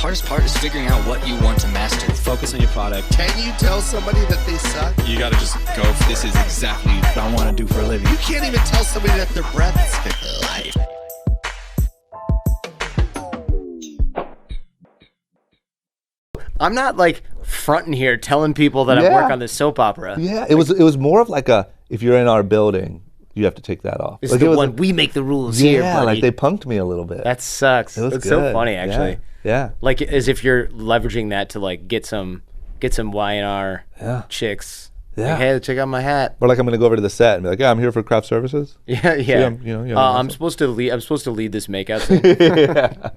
hardest part is figuring out what you want to master. Focus on your product. Can you tell somebody that they suck? You gotta just go, this is exactly what I want to do for a living. You can't even tell somebody that their breath is fit for life. I'm not like fronting here telling people that I work on this soap opera. Yeah, it was more of like a, if you're in our building, you have to take that off. It's like the one, we make the rules here, buddy. Yeah, like they punked me a little bit. That sucks. It was It's good. so funny, actually. Yeah. Like as if you're leveraging that to like get some Y&R chicks. Yeah. Like, hey, check out my hat. Or like I'm gonna go over to the set and be like, yeah, I'm here for craft services. Yeah. See, I'm supposed to lead this makeout scene. Yeah.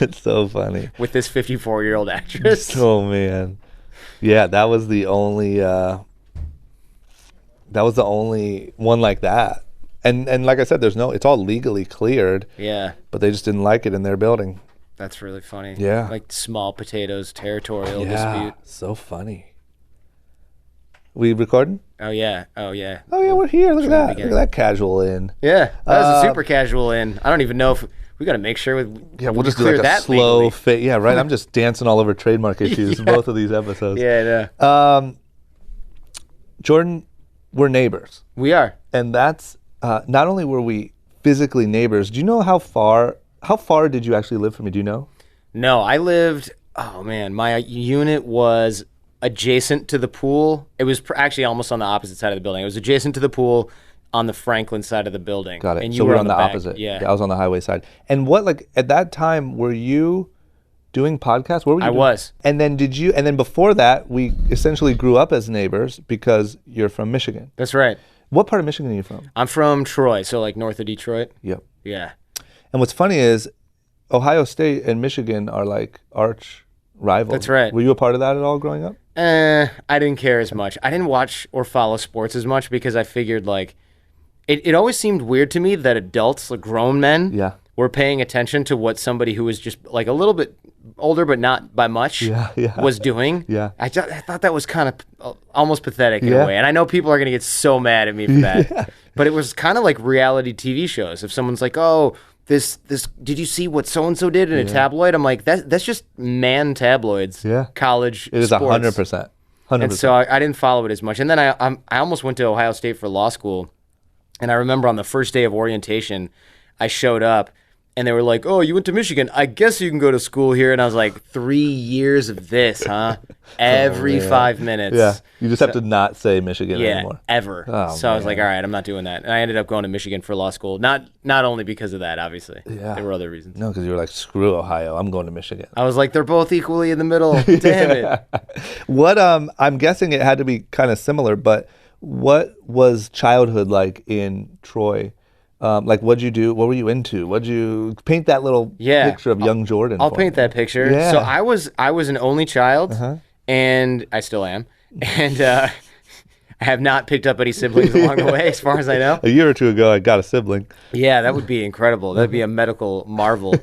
It's so funny. With this 54-year-old actress. Oh man. Yeah, that was the only one like that. And like I said, it's all legally cleared. Yeah. But they just didn't like it in their building. That's really funny. Yeah. Like small potatoes territorial dispute. So funny. We recording? Oh yeah. We're here. Look at that. Look at that casual in. Yeah, that was a super casual in. I don't even know if we got to make sure. We'll just do like a slow fit. Yeah, right. I'm just dancing all over trademark issues in both of these episodes. Yeah, I know. Jordan, we're neighbors. We are. And that's, not only were we physically neighbors, do you know how far did you actually live from me? Do you know? No, I lived, my unit was adjacent to the pool. It was actually almost on the opposite side of the building. It was adjacent to the pool on the Franklin side of the building. Got it. And so you were on the back. opposite. Yeah. I was on the highway side. And what, like, at that time, were you doing podcasts? What were you doing? I was. And then before that, we essentially grew up as neighbors because you're from Michigan. That's right. What part of Michigan are you from? I'm from Troy, so like north of Detroit. Yep. Yeah. And what's funny is Ohio State and Michigan are like arch rivals. That's right. Were you a part of that at all growing up? I didn't care as much. I didn't watch or follow sports as much because I figured like it always seemed weird to me that adults, like grown men, were paying attention to what somebody who was just like a little bit older but not by much was doing. Yeah. I thought that was kind of almost pathetic in a way. And I know people are going to get so mad at me for that. But it was kind of like reality TV shows. If someone's like, oh, this did you see what so and so did in a tabloid? I'm like, that's just man tabloids. Yeah, college. It is 100%. And so I didn't follow it as much. And then I almost went to Ohio State for law school. And I remember on the first day of orientation, I showed up and they were like, oh, you went to Michigan. I guess you can go to school here. And I was like, 3 years of this, huh? Every 5 minutes. Yeah. You just have to not say Michigan anymore. Ever. So I was like, all right, I'm not doing that. And I ended up going to Michigan for law school. Not only because of that, obviously. Yeah. There were other reasons. No, because you were like, screw Ohio. I'm going to Michigan. I was like, they're both equally in the middle. Damn it. What, I'm guessing it had to be kind of similar, but what was childhood like in Troy? Like, what'd you do? What were you into? What'd you paint that little picture of young Jordan? I'll paint that picture. Yeah. So I was an only child, and I still am, and I have not picked up any siblings along the way, as far as I know. A year or two ago, I got a sibling. Yeah, that would be incredible. That'd be a medical marvel.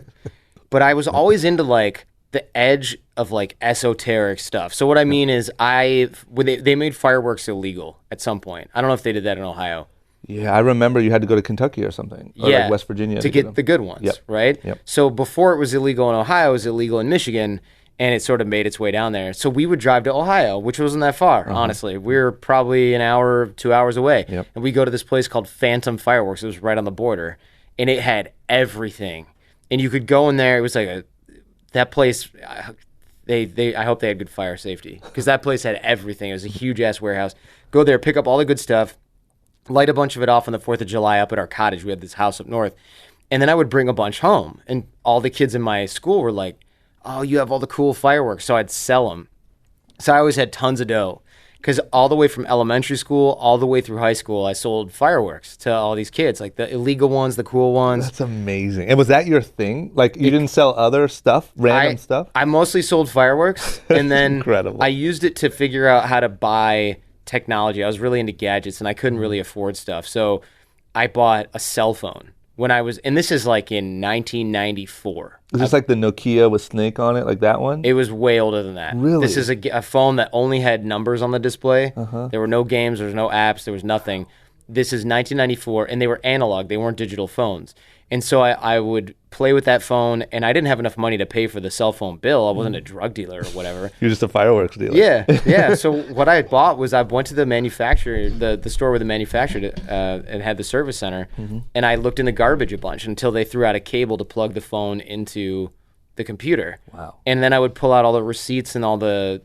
But I was always into like the edge of like esoteric stuff. So what I mean is, they made fireworks illegal at some point. I don't know if they did that in Ohio. Yeah, I remember you had to go to Kentucky or something, or like West Virginia to get the good ones, right? Yep. So before it was illegal in Ohio, it was illegal in Michigan, and it sort of made its way down there. So we would drive to Ohio, which wasn't that far, honestly. We were probably an hour, 2 hours away, and we go to this place called Phantom Fireworks. It was right on the border, and it had everything. And you could go in there. It was like that place. I hope they had good fire safety because that place had everything. It was a huge ass warehouse. Go there, pick up all the good stuff. Light a bunch of it off on the 4th of July up at our cottage. We had this house up north. And then I would bring a bunch home. And all the kids in my school were like, oh, you have all the cool fireworks. So I'd sell them. So I always had tons of dough. Because all the way from elementary school, all the way through high school, I sold fireworks to all these kids. Like the illegal ones, the cool ones. That's amazing. And was that your thing? Like you didn't sell other stuff, random stuff? I mostly sold fireworks. And then incredible. I used it to figure out how to buy technology. I was really into gadgets and I couldn't really afford stuff. So I bought a cell phone when I was, and this is like in 1994. Is this like the Nokia with Snake on it, like that one? It was way older than that. Really? This is a phone that only had numbers on the display. There were no games, there was no apps, there was nothing. This is 1994, and they were analog. They weren't digital phones. And so I would play with that phone, and I didn't have enough money to pay for the cell phone bill. I wasn't a drug dealer or whatever. You're just a fireworks dealer. Yeah. So what I had bought was I went to the manufacturer, the store where the manufacturer and had the service center, and I looked in the garbage a bunch until they threw out a cable to plug the phone into the computer. Wow. And then I would pull out all the receipts and all the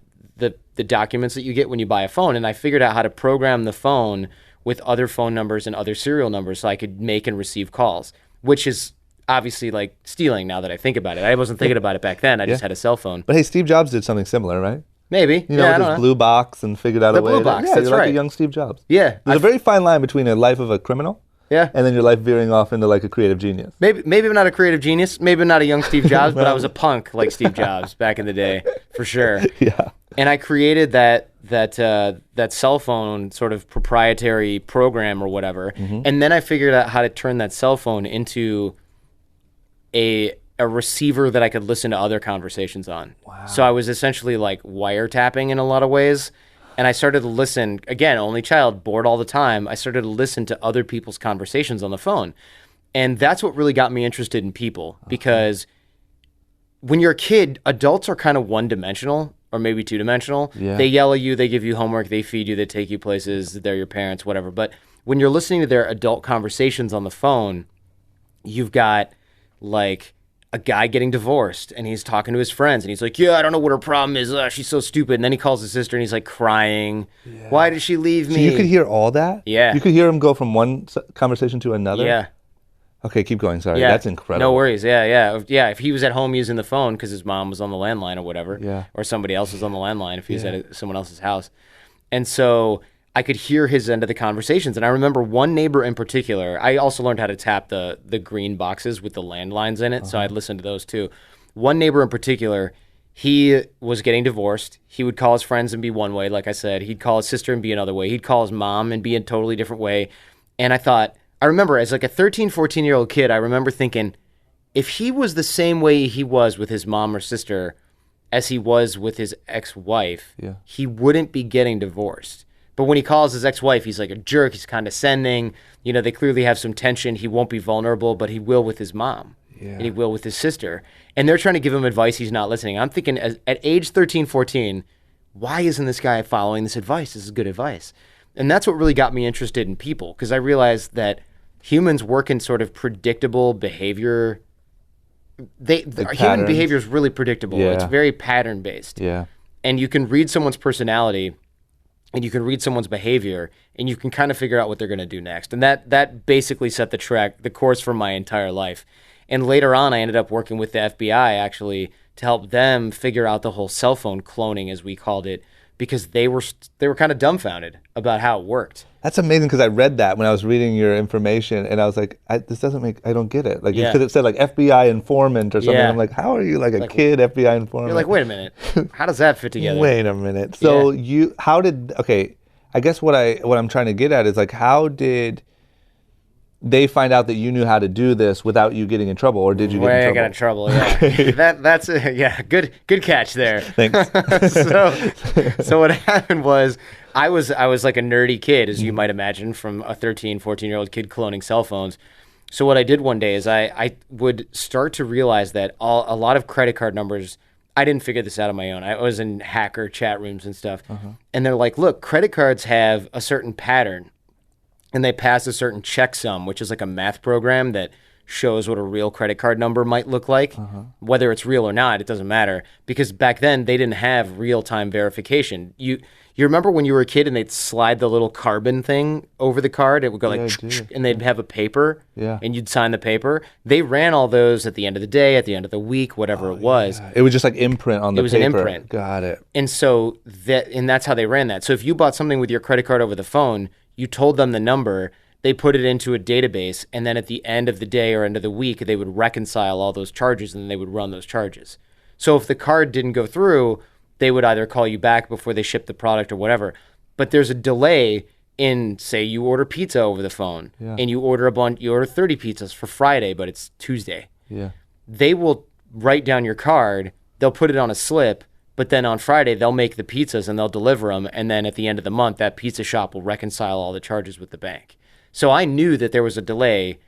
documents that you get when you buy a phone, and I figured out how to program the phone with other phone numbers and other serial numbers so I could make and receive calls, which is obviously like stealing now that I think about it. I wasn't thinking about it back then. I just had a cell phone. But hey, Steve Jobs did something similar, right? Maybe. You know, with his blue box and figured out a way. The blue box, yeah, that's you're like right. a young Steve Jobs. Yeah. There's a very fine line between a life of a criminal and then your life veering off into like a creative genius. Maybe I'm not a creative genius. Maybe I'm not a young Steve Jobs, but I was a punk like Steve Jobs back in the day, for sure. Yeah. And I created that cell phone sort of proprietary program or whatever, and then I figured out how to turn that cell phone into a receiver that I could listen to other conversations on. Wow. So I was essentially like wiretapping in a lot of ways. And I started to listen, again, only child, bored all the time. I started to listen to other people's conversations on the phone. And that's what really got me interested in people, because when you're a kid, adults are kind of one-dimensional or maybe two-dimensional. Yeah. They yell at you, they give you homework, they feed you, they take you places, they're your parents, whatever. But when you're listening to their adult conversations on the phone, you've got like a guy getting divorced and he's talking to his friends and he's like, yeah, I don't know what her problem is. She's so stupid. And then he calls his sister and he's like crying. Yeah. Why did she leave me? So you could hear all that? Yeah. You could hear him go from one conversation to another? Yeah. Okay, keep going. Sorry. Yeah. That's incredible. No worries. Yeah. If he was at home using the phone because his mom was on the landline or whatever, or somebody else was on the landline if he was at someone else's house. And so I could hear his end of the conversations. And I remember one neighbor in particular. I also learned how to tap the green boxes with the landlines in it, so I'd listen to those too. One neighbor in particular, he was getting divorced. He would call his friends and be one way, like I said. He'd call his sister and be another way. He'd call his mom and be a totally different way. And I remember as like a 13, 14-year-old kid, I remember thinking, if he was the same way he was with his mom or sister as he was with his ex-wife, he wouldn't be getting divorced. But when he calls his ex-wife, he's like a jerk. He's condescending. You know, they clearly have some tension. He won't be vulnerable, but he will with his mom. And he will with his sister. And they're trying to give him advice. He's not listening. I'm thinking at age 13, 14, why isn't this guy following this advice? This is good advice. And that's what really got me interested in people, because I realized that humans work in sort of predictable behavior. Human behavior is really predictable. Yeah. It's very pattern-based. Yeah. And you can read someone's personality and you can read someone's behavior, and you can kind of figure out what they're going to do next. And that basically set the course for my entire life. And later on, I ended up working with the FBI, actually, to help them figure out the whole cell phone cloning, as we called it, because they were kind of dumbfounded about how it worked. That's amazing, because I read that when I was reading your information, and I was like, I don't get it. Like, you could have said like FBI informant or something. Yeah. I'm like, how are you like a kid FBI informant? You're like, wait a minute, how does that fit together? Wait a minute. So I guess what I'm trying to get at is like, how did they find out that you knew how to do this without you getting in trouble, or did you get in trouble? I got in trouble, yeah. That's good catch there. Thanks. So what happened was I was like a nerdy kid, as you might imagine, from a 13, 14-year-old kid cloning cell phones. So what I did one day is I would start to realize that a lot of credit card numbers, I didn't figure this out on my own. I was in hacker chat rooms and stuff. And they're like, look, credit cards have a certain pattern, and they pass a certain checksum, which is like a math program that shows what a real credit card number might look like. Whether it's real or not, it doesn't matter, because back then they didn't have real-time verification. You remember when you were a kid and they'd slide the little carbon thing over the card? It would go and they'd have a paper, and you'd sign the paper. They ran all those at the end of the day, at the end of the week, whatever it was. Yeah. It was just like imprint on the paper. It was an imprint. Got it. And so that's how they ran that. So if you bought something with your credit card over the phone, you told them the number, they put it into a database, and then at the end of the day or end of the week, they would reconcile all those charges, and then they would run those charges. So if the card didn't go through, they would either call you back before they ship the product or whatever. But there's a delay in, say, you order pizza over the phone, and you order 30 pizzas for Friday, but it's Tuesday. Yeah. They will write down your card, they'll put it on a slip, but then on Friday, they'll make the pizzas and they'll deliver them. And then at the end of the month, that pizza shop will reconcile all the charges with the bank. So I knew that there was a delay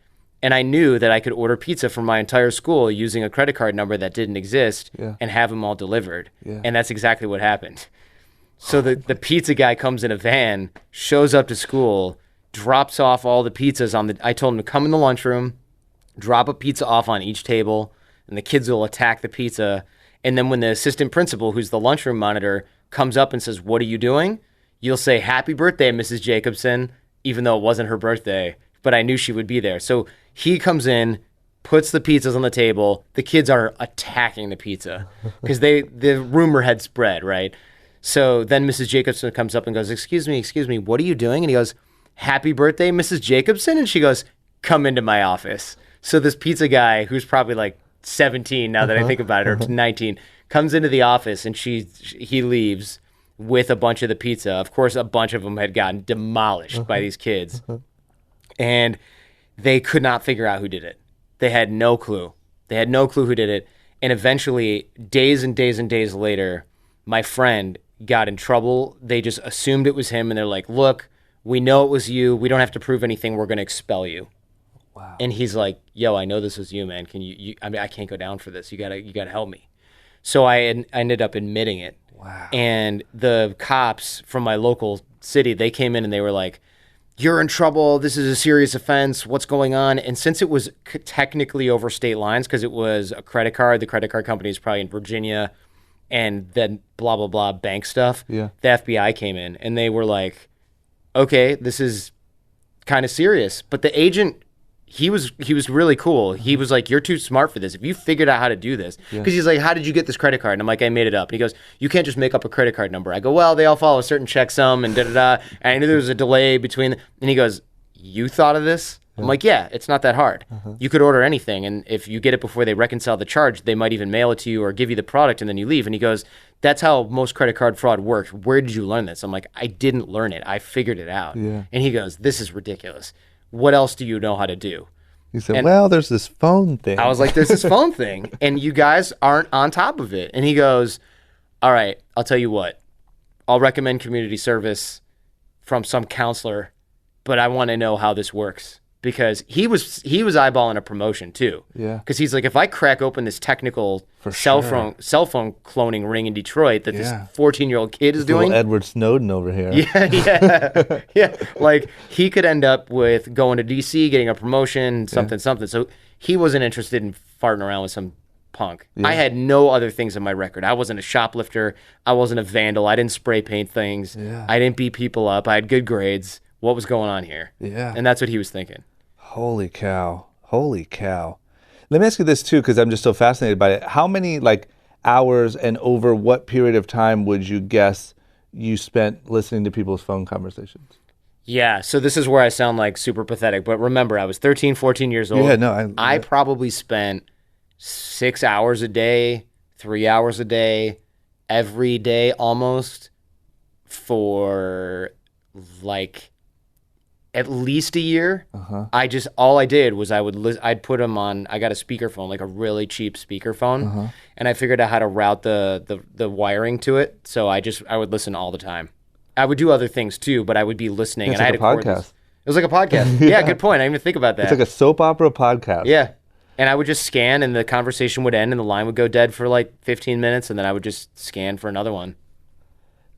And I knew that I could order pizza from my entire school using a credit card number that didn't exist and have them all delivered. Yeah. And that's exactly what happened. So the pizza guy comes in a van, shows up to school, drops off all the pizzas I told him to come in the lunchroom, drop a pizza off on each table, and the kids will attack the pizza. And then when the assistant principal, who's the lunchroom monitor, comes up and says, "What are you doing?" You'll say, "Happy birthday, Mrs. Jacobson," even though it wasn't her birthday. But I knew she would be there. So he comes in, puts the pizzas on the table. The kids are attacking the pizza because the rumor had spread, right? So then Mrs. Jacobson comes up and goes, excuse me, what are you doing?" And he goes, "Happy birthday, Mrs. Jacobson." And she goes, "Come into my office." So this pizza guy, who's probably like 17 now that I think about it, or 19, comes into the office and he leaves with a bunch of the pizza. Of course, a bunch of them had gotten demolished by these kids. And they could not figure out who did it. They had no clue. They had no clue who did it. And eventually, days and days and days later, my friend got in trouble. They just assumed it was him. And they're like, "Look, we know it was you. We don't have to prove anything. We're going to expel you." Wow. And he's like, "Yo, I know this was you, man. Can you I mean, I can't go down for this. You gotta help me." So I ended up admitting it. Wow. And the cops from my local city, they came in and they were like, "You're in trouble. This is a serious offense. What's going on?" And since it was technically over state lines, because it was a credit card, the credit card company is probably in Virginia, and then blah, blah, blah, bank stuff, Yeah. the FBI came in and they were like, "Okay, this is kind of serious." But the agent, he was really cool. He was like, "You're too smart for this. If you figured out how to do this," because he's like, "How did you get this credit card?" And I'm like, "I made it up." And he goes, "You can't just make up a credit card number." I go, "Well, they all follow a certain checksum and da-da-da. And I knew there was a delay between. And he goes, "You thought of this?" I'm like, "Yeah, it's not that hard. You could order anything. And if you get it before they reconcile the charge, they might even mail it to you or give you the product and then you leave." And he goes, "That's how most credit card fraud works. Where did you learn this?" I'm like, "I didn't learn it. I figured it out." Yeah. And he goes, "This is ridiculous. What else do you know how to do?" He said, And- "Well, there's this phone thing." I was like, "There's this phone thing, and you guys aren't on top of it." And he goes, "All right, I'll tell you what. I'll recommend community service from some counselor, but I want to know how this works." Because he was eyeballing a promotion too. Yeah. Because he's like, if I crack open this technical cell phone cloning ring in Detroit that this 14-year-old kid is doing, little Edward Snowden over here. yeah. Like he could end up with going to DC, getting a promotion, something. So he wasn't interested in farting around with some punk. I had no other things on my record. I wasn't a shoplifter. I wasn't a vandal. I didn't spray paint things. Yeah. I didn't beat people up. I had good grades. What was going on here? Yeah. And that's what he was thinking. Holy cow. Let me ask you this too, because I'm just so fascinated by it. How many hours and over what period of time would you guess you spent listening to people's phone conversations? Yeah, so this is where I sound like super pathetic, but remember, I was 13, 14 years old. Yeah, no, I probably spent 6 hours a day, 3 hours a day, every day almost, for at least a year. All I did was I'd put them on. I got a speakerphone, like a really cheap speakerphone, and I figured out how to route the wiring to it. So I would listen all the time. I would do other things too, but I would be listening. It's and like I had a podcast. It was like a podcast. Yeah, good point. I didn't even think about that. It's like a soap opera podcast. Yeah. And I would just scan, and the conversation would end, and the line would go dead for like 15 minutes, and then I would just scan for another one.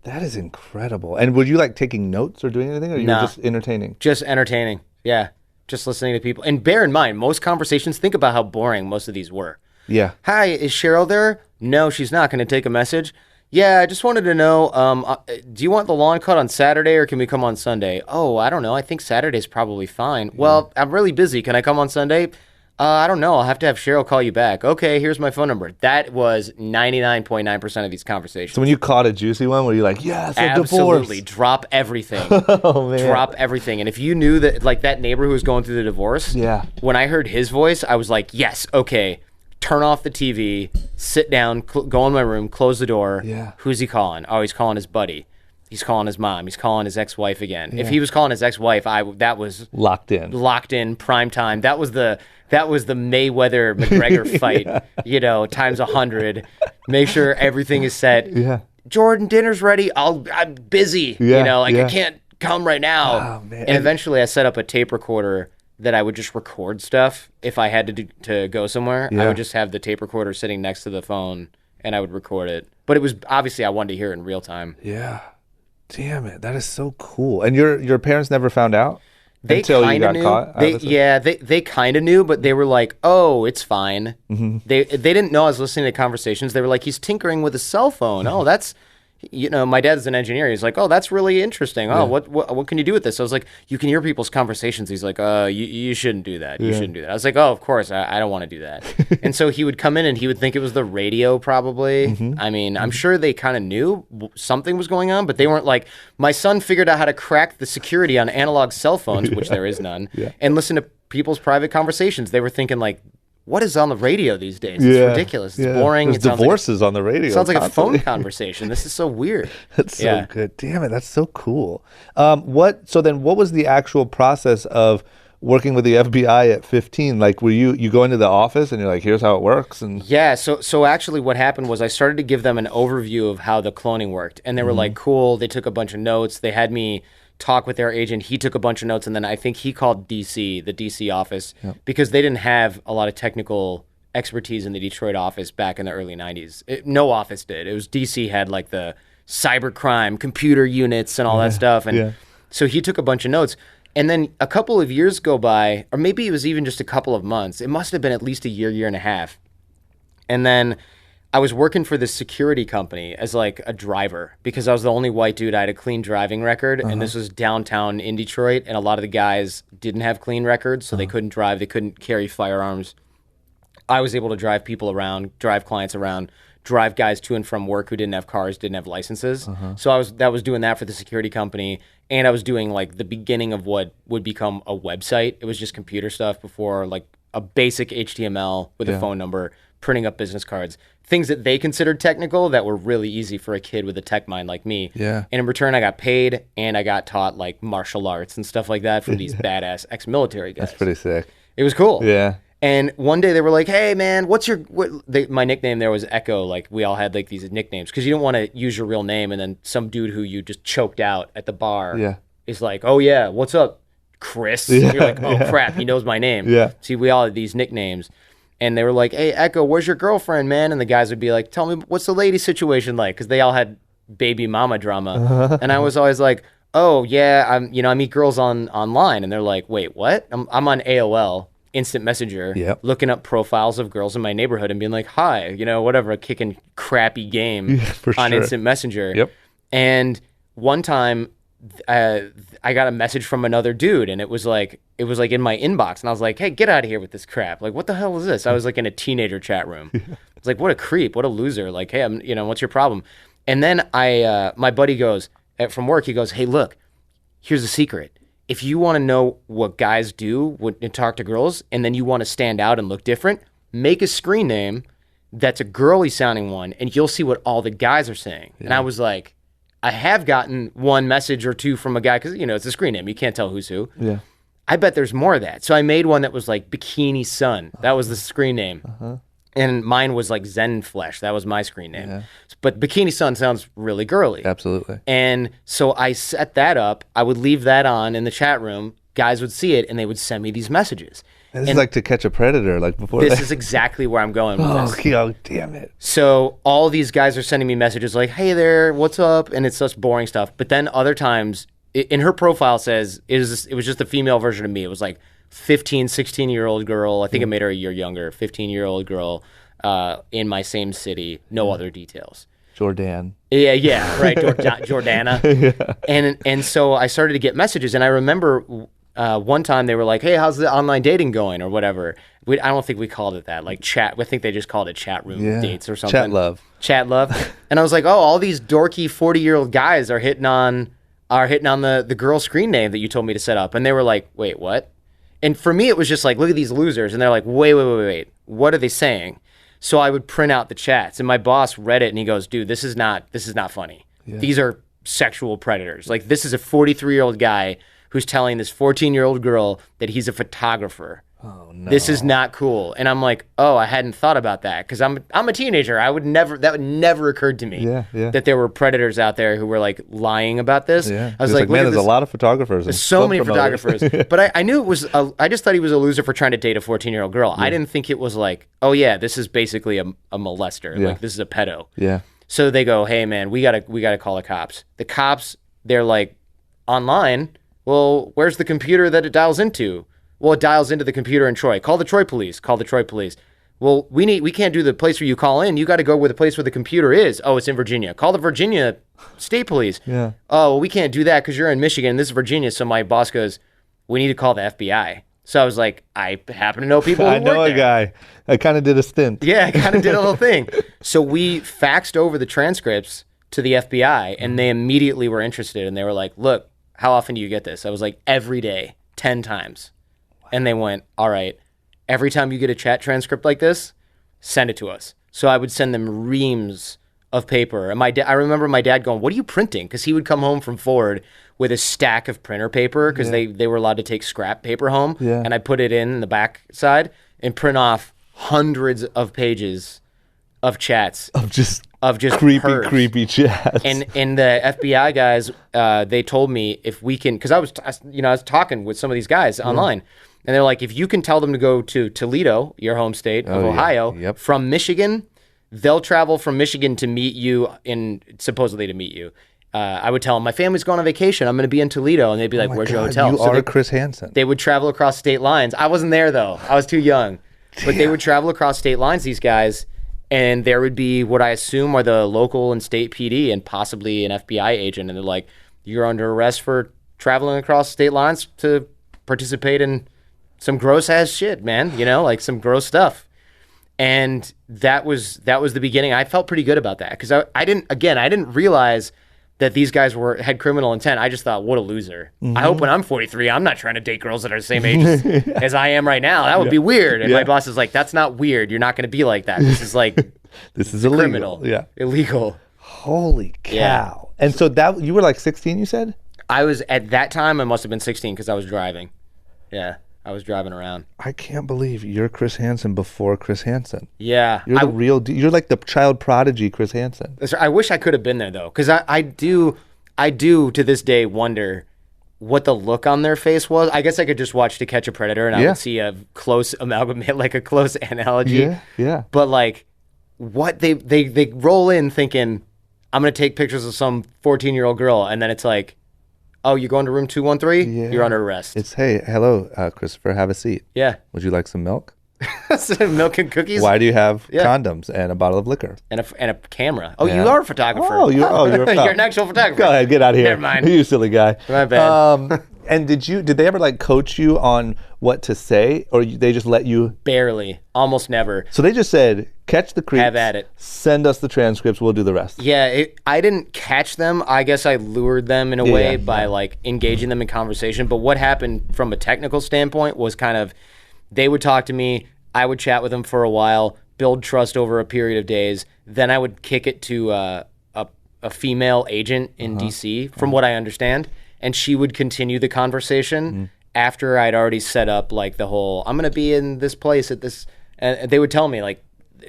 That is incredible. And were you taking notes or doing anything, or you were just entertaining? Just entertaining. Yeah. Just listening to people. And bear in mind, most conversations, think about how boring most of these were. Yeah. "Hi, is Cheryl there?" "No, she's not. Can I take a message?" "Yeah, I just wanted to know, do you want the lawn cut on Saturday or can we come on Sunday?" "Oh, I don't know. I think Saturday's probably fine." "Well, I'm really busy. Can I come on Sunday?" I don't know. I'll have to have Cheryl call you back." "Okay, here's my phone number." That was 99.9% of these conversations. So when you caught a juicy one, were you like, "Yes, a Absolutely. divorce"? Drop everything. Oh, man. Drop everything. And if you knew that, that neighbor who was going through the divorce, when I heard his voice, I was like, yes, okay. Turn off the TV, sit down, go in my room, close the door. Yeah. Who's he calling? Oh, he's calling his buddy. He's calling his mom. He's calling his ex-wife again. Yeah. If he was calling his ex-wife, that was locked in prime time. That was the Mayweather McGregor fight, times 100. Make sure everything is set. Yeah. "Jordan, dinner's ready. I'm busy. I can't come right now." Oh, man. And eventually I set up a tape recorder that I would just record stuff if I had to go somewhere. I would just have the tape recorder sitting next to the phone, and I would record it. But it was obviously I wanted to hear it in real time. Yeah. Damn it. That is so cool. And your parents never found out? They until you got knew. caught? They kind of knew, but they were like, "Oh, it's fine." Mm-hmm. They didn't know I was listening to conversations. They were like, "He's tinkering with a cell phone." Oh, that's, my dad's an engineer. He's like, "Oh, that's really interesting. Oh, what can you do with this?" I was like, "You can hear people's conversations." He's like, you shouldn't do that. You shouldn't do that." I was like, "Oh, of course, I don't want to do that." And so he would come in and he would think it was the radio, probably. I mean, I'm sure they kind of knew something was going on, but they weren't like, my son figured out how to crack the security on analog cell phones, which there is none, and listen to people's private conversations. They were thinking like, what is on the radio these days? It's ridiculous. It's boring. There's divorces on the radio. Sounds like a phone conversation. This is so weird. That's so good. Damn it, that's so cool. So then what was the actual process of working with the FBI at 15? Like, were you go into the office and you're like, here's how it works? And so actually what happened was I started to give them an overview of how the cloning worked. And they were like, cool. They took a bunch of notes. They had me talk with their agent. He took a bunch of notes, and then I think he called the DC office, because they didn't have a lot of technical expertise in the Detroit office back in the early 90s. No office did. It was DC had like the cybercrime computer units and all that stuff. And so he took a bunch of notes. And then a couple of years go by, or maybe it was even just a couple of months. It must have been at least a year and a half. And then I was working for this security company as like a driver, because I was the only white dude. I had a clean driving record, and this was downtown in Detroit, and a lot of the guys didn't have clean records, so they couldn't drive. They couldn't carry firearms. I was able to drive people around, drive clients around, drive guys to and from work who didn't have cars, didn't have licenses. So I was doing that for the security company, and I was doing like the beginning of what would become a website. It was just computer stuff before, like a basic HTML with a phone number, printing up business cards, things that they considered technical that were really easy for a kid with a tech mind like me. Yeah. And in return, I got paid, and I got taught like martial arts and stuff like that from these badass ex-military guys. That's pretty sick. It was cool. Yeah. And one day they were like, "Hey man, my nickname there was Echo." Like, we all had like these nicknames, because you don't want to use your real name and then some dude who you just choked out at the bar is like, "Oh yeah, what's up, Chris?" You're like, "Oh crap, he knows my name." See, we all had these nicknames. And they were like, "Hey, Echo, where's your girlfriend, man?" And the guys would be like, "Tell me, what's the lady situation like?" Because they all had baby mama drama. And I was always like, "Oh, yeah, I meet girls online." And they're like, "Wait, what?" I'm on AOL, Instant Messenger, looking up profiles of girls in my neighborhood and being like, "Hi," whatever, kicking crappy game on Instant Messenger. And one time, I got a message from another dude, and it was like in my inbox, and I was like, "Hey, get out of here with this crap! Like, what the hell is this?" I was like in a teenager chat room. It's like, what a creep, what a loser! Like, hey, what's your problem? And then my buddy goes from work. He goes, "Hey, look, here's a secret. If you want to know what guys do when talk to girls, and then you want to stand out and look different, make a screen name that's a girly sounding one, and you'll see what all the guys are saying." And I was like, I have gotten one message or two from a guy, because, it's a screen name. You can't tell who's who. Yeah. I bet there's more of that. So I made one that was like Bikini Sun. That was the screen name. And mine was like Zen Flesh. That was my screen name. But Bikini Sun sounds really girly. Absolutely. And so I set that up. I would leave that on in the chat room. Guys would see it, and they would send me these messages. And this is like To Catch a Predator, like before. This is exactly where I'm going with this. Oh, damn it. So all these guys are sending me messages like, "Hey there, what's up?" And it's such boring stuff. But then other times, in her profile says, it was just a female version of me. It was like 15, 16-year-old girl. I think it made her a year younger. 15-year-old girl in my same city. No other details. Jordan. Yeah, right. Jordana. And so I started to get messages, and I remember one time they were like, "Hey, how's the online dating going?" or whatever. I don't think we called it that. Like chat. I think they just called it chat room dates or something. Chat love. And I was like, "Oh, all these dorky 40-year-old guys are hitting on the girl screen name that you told me to set up." And they were like, "Wait, what?" And for me, it was just like, "Look at these losers." And they're like, wait. What are they saying? So I would print out the chats, and my boss read it, and he goes, "Dude, this is not funny. These are sexual predators. Like, this is a 43-year-old guy who's telling this 14-year-old girl that he's a photographer Oh no. This is not cool. And I'm like, oh, I hadn't thought about that because I'm a teenager. That would never occurred to me that there were predators out there who were like lying about this. Yeah. I was like, man, there's a lot of photographers. There's so many photographers. But I knew it was, I just thought he was a loser for trying to date a 14-year-old girl. I didn't think it was like, oh yeah, this is basically a molester. Like this is a pedo. Yeah. So they go, hey man, we gotta call the cops. The cops, they're like, online, well, where's the computer that it dials into? Well, it dials into the computer in Troy. Call the Troy police. Well, we can't do the place where you call in. You got to go where the place where the computer is. Oh, it's in Virginia. Call the Virginia State Police. Yeah. Oh, well, we can't do that because you're in Michigan. This is Virginia. So my boss goes, we need to call the FBI. So I was like, I happen to know people who I know work a there. guy. I kind of did a stint. Yeah, I kind of did a little thing. So we faxed over the transcripts to the FBI, and they immediately were interested. And they were like, look, how often do you get this? I was like, every day, 10 times. And they went, all right, every time you get a chat transcript like this, send it to us. So I would send them reams of paper. And I remember my dad going, what are you printing? Because he would come home from Ford with a stack of printer paper because they were allowed to take scrap paper home. Yeah. And I put it in the back side and print off hundreds of pages of chats. Of just Pervs. creepy chats. And the FBI guys, they told me if we can, because I was talking with some of these guys online, and they're like, if you can tell them to go to Toledo, your home state of Ohio, from Michigan, they'll travel from Michigan to meet you supposedly to meet you. I would tell them my family's going on vacation. I'm going to be in Toledo, and they'd be like, "Where's your hotel?" You are Chris Hansen. They would travel across state lines. I wasn't there though. I was too young, but they would travel across state lines. These guys. And there would be what I assume are the local and state PD and possibly an FBI agent. And they're like, you're under arrest for traveling across state lines to participate in some gross ass shit, man. Like some gross stuff. And that was the beginning. I felt pretty good about that because I didn't realize that these guys had criminal intent. I just thought, what a loser. I hope when I'm 43, I'm not trying to date girls that are the same age as I am right now. That would be weird. And my boss is like, that's not weird. You're not going to be like that. This is like, this is illegal. Criminal. Yeah. Illegal. Holy cow. Yeah. And so that, you were like 16, you said? I was, at that time, I must have been 16 because I was driving. Yeah. I was driving around. I can't believe you're Chris Hansen before Chris Hansen. Yeah. You're the real you're like the child prodigy Chris Hansen. I wish I could have been there though, because I do to this day wonder what the look on their face was. I guess I could just watch To Catch a Predator and I would see a close amalgamate, like a close analogy. Yeah. But like what they roll in thinking, I'm going to take pictures of some 14-year-old girl, and then it's like, oh, you're going to room 213? Yeah. You're under arrest. It's, hey, hello, Christopher, have a seat. Yeah. Would you like some milk? Milk and cookies? Why do you have condoms and a bottle of liquor? And a camera. Oh, you are a photographer. Oh, you're you're an actual photographer. Go ahead, get out of here. Never mind. You silly guy. My bad. And did they ever like coach you on what to say, or they just let you? Barely. Almost never. So they just said, catch the creeps. Have at it. Send us the transcripts. We'll do the rest. Yeah, I didn't catch them. I guess I lured them in a way by like engaging them in conversation. But what happened from a technical standpoint was kind of, they would talk to me, I would chat with them for a while, build trust over a period of days. Then I would kick it to a female agent in DC, from what I understand. And she would continue the conversation after I'd already set up like the whole, I'm going to be in this place at this, and they would tell me like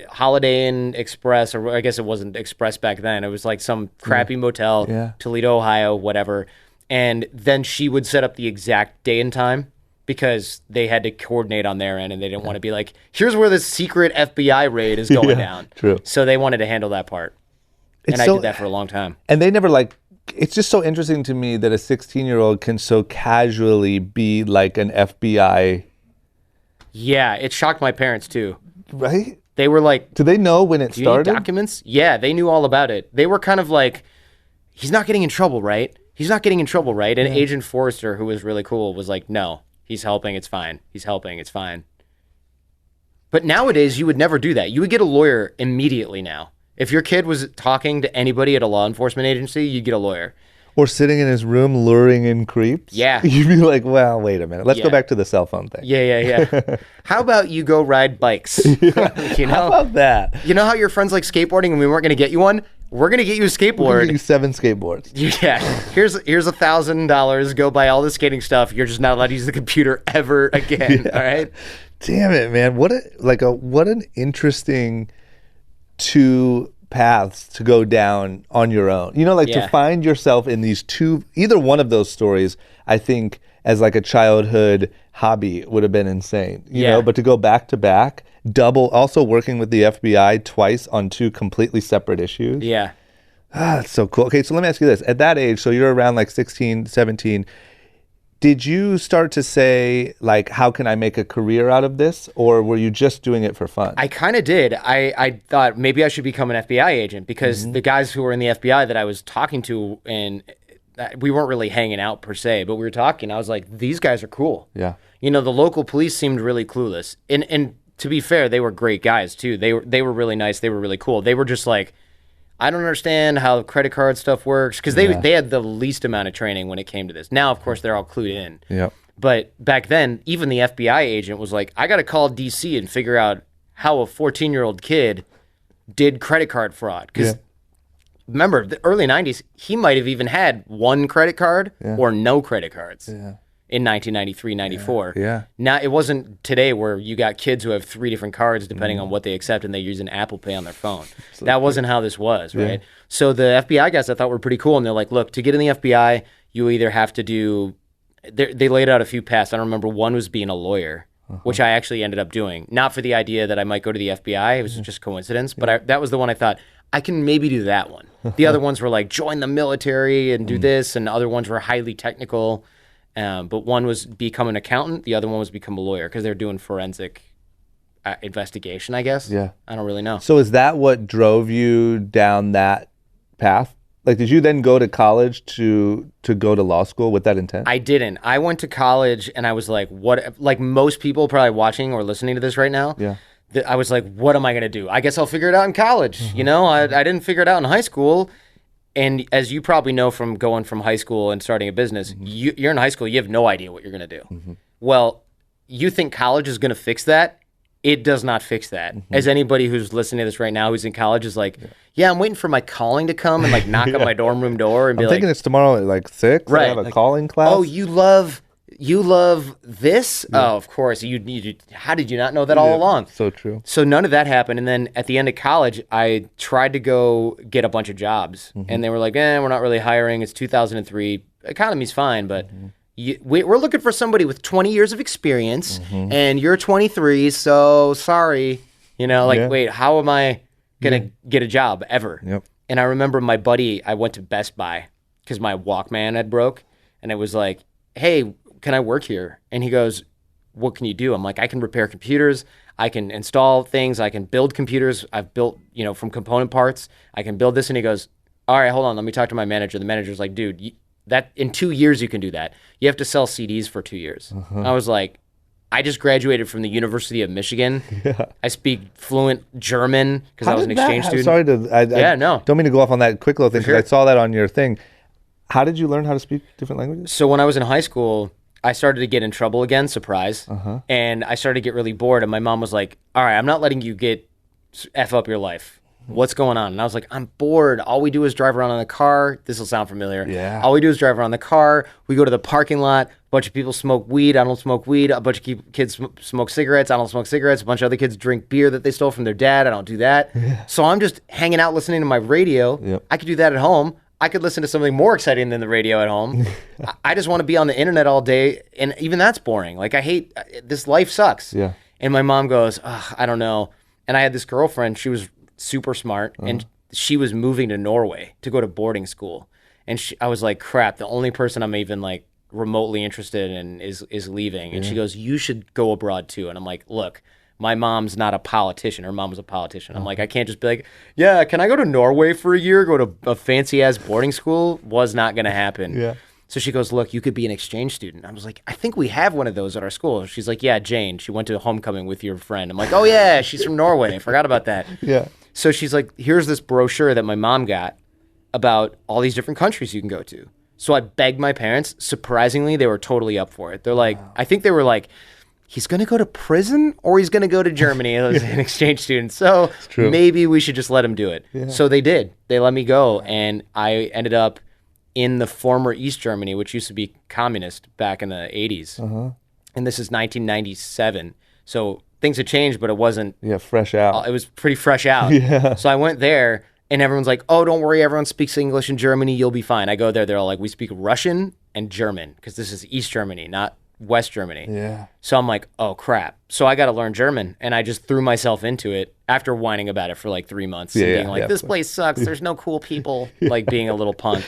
Holiday Inn Express, or I guess it wasn't Express back then. It was like some crappy motel, Toledo, Ohio, whatever. And then she would set up the exact day and time because they had to coordinate on their end and they didn't want to be like, here's where the secret FBI raid is going down. True. So they wanted to handle that part. And I did that for a long time. And they never like, it's just so interesting to me that a 16-year-old can so casually be like an FBI. Yeah, it shocked my parents too. Right? They were like, do they know when it do you started? need documents? Yeah, they knew all about it. They were kind of like, he's not getting in trouble, right? He's not getting in trouble, right? And Agent Forrester, who was really cool, was like, no, he's helping, it's fine. He's helping, it's fine. But nowadays, you would never do that. You would get a lawyer immediately now. If your kid was talking to anybody at a law enforcement agency, you'd get a lawyer. Or sitting in his room luring in creeps. Yeah. You'd be like, well, wait a minute. Let's go back to the cell phone thing. Yeah. How about you go ride bikes? You know? How about that? You know how your friends like skateboarding and we weren't going to get you one? we're going to get you a We're gonna skateboard. get you 7 skateboards. Yeah, here's $1,000. Go buy all the skating stuff. You're just not allowed to use the computer ever again. All right. Damn it, man! What an interesting 2 paths to go down on your own. You know, like to find yourself in these 2. Either one of those stories, I think, as like a childhood hobby would have been insane. You know, but to go back to back, also working with the FBI twice on 2 completely separate issues. Yeah. That's so cool. Okay, so let me ask you this. At that age, so you're around like 16, 17, did you start to say, like, how can I make a career out of this? Or were you just doing it for fun? I kind of did. I thought maybe I should become an FBI agent because the guys who were in the FBI that I was talking to, and we weren't really hanging out per se, but we were talking. I was like, these guys are cool. Yeah. You know, the local police seemed really clueless. And to be fair, they were great guys, too. They were really nice. They were really cool. They were just like, I don't understand how credit card stuff works because they had the least amount of training when it came to this. Now, of course, they're all clued in. Yep. But back then, even the FBI agent was like, I got to call DC and figure out how a 14-year-old kid did credit card fraud. Because remember, the early 90s, he might have even had 1 credit card or no credit cards. Yeah. In 1993, 94. Yeah. Now, it wasn't today where you got kids who have 3 different cards depending on what they accept and they use an Apple Pay on their phone. That wasn't how this was, right? So the FBI guys I thought were pretty cool, and they're like, look, to get in the FBI, you either have to do... They laid out a few paths. I don't remember. One was being a lawyer, which I actually ended up doing. Not for the idea that I might go to the FBI. It was just coincidence. But that was the one I thought, I can maybe do that one. The other ones were like, join the military and do this, and other ones were highly technical. But one was become an accountant. The other one was become a lawyer because they're doing forensic investigation, I guess. Yeah. I don't really know. So is that what drove you down that path? Like, did you then go to college to go to law school with that intent? I didn't. I went to college and I was like, what? Like most people probably watching or listening to this right now. Yeah. I was like, what am I going to do? I guess I'll figure it out in college. You know, I didn't figure it out in high school. And as you probably know from going from high school and starting a business, you're in high school, you have no idea what you're going to do. Well, you think college is going to fix that? It does not fix that. As anybody who's listening to this right now who's in college is like, yeah, I'm waiting for my calling to come and like knock on my dorm room door and be I'm like, thinking it's tomorrow at like 6. Right. I have a Like, calling class. oh, you love this? Oh, of course. You how did you not know that all along? So true. So none of that happened. And then at the end of college, I tried to go get a bunch of jobs. And they were like, we're not really hiring. It's 2003. Economy's fine, but we're looking for somebody with 20 years of experience, and you're 23, so sorry. You know, like, wait, how am I going to get a job ever? Yep. And I remember my buddy, I went to Best Buy because my Walkman had broke, and it was like, hey, can I work here? And he goes, what can you do? I'm like, I can repair computers. I can install things. I can build computers. I've built, from component parts. I can build this. And he goes, all right, hold on. Let me talk to my manager. The manager's like, dude, that in 2 years you can do that. You have to sell CDs for 2 years. I was like, I just graduated from the University of Michigan. I speak fluent German because I was an exchange student. Sorry to, no. Don't mean to go off on that quick little thing because Sure. I saw that on your thing. How did you learn how to speak different languages? So when I was in high school, I started to get in trouble again, surprise. And I started to get really bored. And my mom was like, all right, I'm not letting you F up your life. What's going on? And I was like, I'm bored. All we do is drive around in the car. This will sound familiar. Yeah. All we do is drive around in the car. We go to the parking lot. A bunch of people smoke weed. I don't smoke weed. A bunch of kids smoke cigarettes. I don't smoke cigarettes. A bunch of other kids drink beer that they stole from their dad. I don't do that. So I'm just hanging out listening to my radio. Yep. I could do that at home. I could listen to something more exciting than the radio at home. I just want to be on the internet all day. And even that's boring. Like, I hate this. Life sucks. Yeah. And my mom goes, I don't know. And I had this girlfriend. She was super smart. And she was moving to Norway to go to boarding school. And I was like, crap, the only person I'm even like remotely interested in is leaving. And she goes, you should go abroad too. And I'm like, look, my mom's not a politician. Her mom was a politician. I'm like, I can't just be like, yeah, can I go to Norway for a year, go to a fancy-ass boarding school? Was not going to happen. Yeah. So she goes, look, you could be an exchange student. I was like, I think we have one of those at our school. She's like, yeah, Jane. She went to homecoming with your friend. I'm like, oh, yeah, she's from Norway. I forgot about that. Yeah. So she's like, here's this brochure that my mom got about all these different countries you can go to. So I begged my parents. Surprisingly, they were totally up for it. They're like, I think they were like, he's going to go to prison or he's going to go to Germany as an exchange student. So maybe we should just let him do it. Yeah. So they did. They let me go. And I ended up in the former East Germany, which used to be communist back in the 80s. And this is 1997. So things had changed, but it wasn't. Yeah, fresh out. It was pretty fresh out. So I went there and everyone's like, oh, don't worry. Everyone speaks English in Germany. You'll be fine. I go there. They're all like, we speak Russian and German because this is East Germany, not West Germany. Yeah. So I'm like, oh crap. So I got to learn German, and I just threw myself into it after whining about it for like 3 months and being like, this place sucks. There's no cool people, like being a little punk.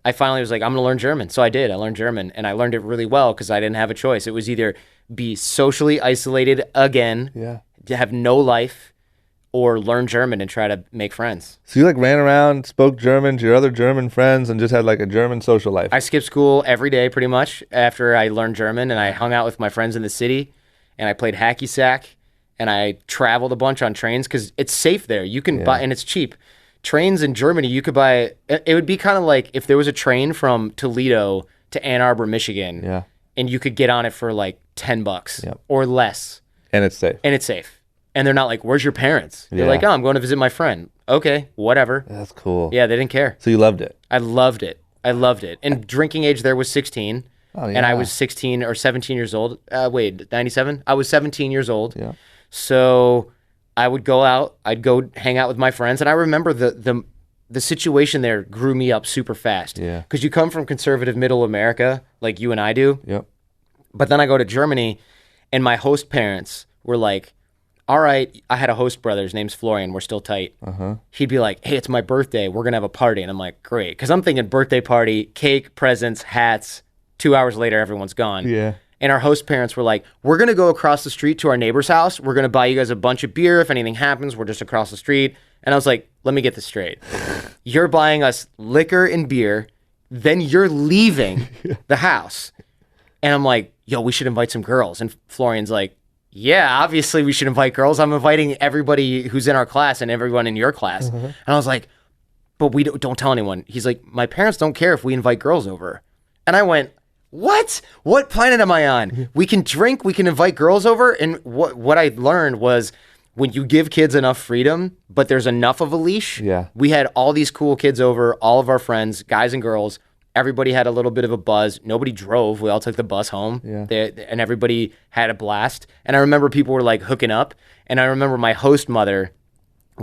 I finally was like, I'm going to learn German. So I did. I learned German, and I learned it really well because I didn't have a choice. It was either be socially isolated again, to have no life, or learn German and try to make friends. So you like ran around, spoke German to your other German friends, and just had like a German social life. I skipped school every day pretty much after I learned German, and I hung out with my friends in the city, and I played hacky sack, and I traveled a bunch on trains because it's safe there. You can buy, and it's cheap. Trains in Germany, you could buy, it would be kind of like if there was a train from Toledo to Ann Arbor, Michigan, and you could get on it for like $10 or less. And it's safe. And it's safe. And they're not like, where's your parents? They're like, oh, I'm going to visit my friend. Okay, whatever. That's cool. Yeah, they didn't care. So you loved it. I loved it. And drinking age there was 16. And I was 16 or 17 years old. 97? I was 17 years old. Yeah. So I would go out. I'd go hang out with my friends. And I remember the situation there grew me up super fast. Yeah. Because you come from conservative middle America like you and I do. Yep. But then I go to Germany, and my host parents were like, all right, I had a host brother. His name's Florian. We're still tight. He'd be like, hey, it's my birthday. We're going to have a party. And I'm like, great. Because I'm thinking birthday party, cake, presents, hats. 2 hours later, everyone's gone. Yeah. And our host parents were like, we're going to go across the street to our neighbor's house. We're going to buy you guys a bunch of beer. If anything happens, we're just across the street. And I was like, let me get this straight. You're buying us liquor and beer. Then you're leaving the house. And I'm like, yo, we should invite some girls. And Florian's like, yeah, obviously we should invite girls. I'm inviting everybody who's in our class and everyone in your class. And I was like, but we don't tell anyone. He's like, my parents don't care if we invite girls over. And I went, what? What planet am I on? We can drink, we can invite girls over. And what I learned was when you give kids enough freedom, but there's enough of a leash. Yeah. We had all these cool kids over, all of our friends, guys and girls. Everybody had a little bit of a buzz. Nobody drove. We all took the bus home. Yeah. And everybody had a blast. And I remember people were like hooking up. And I remember my host mother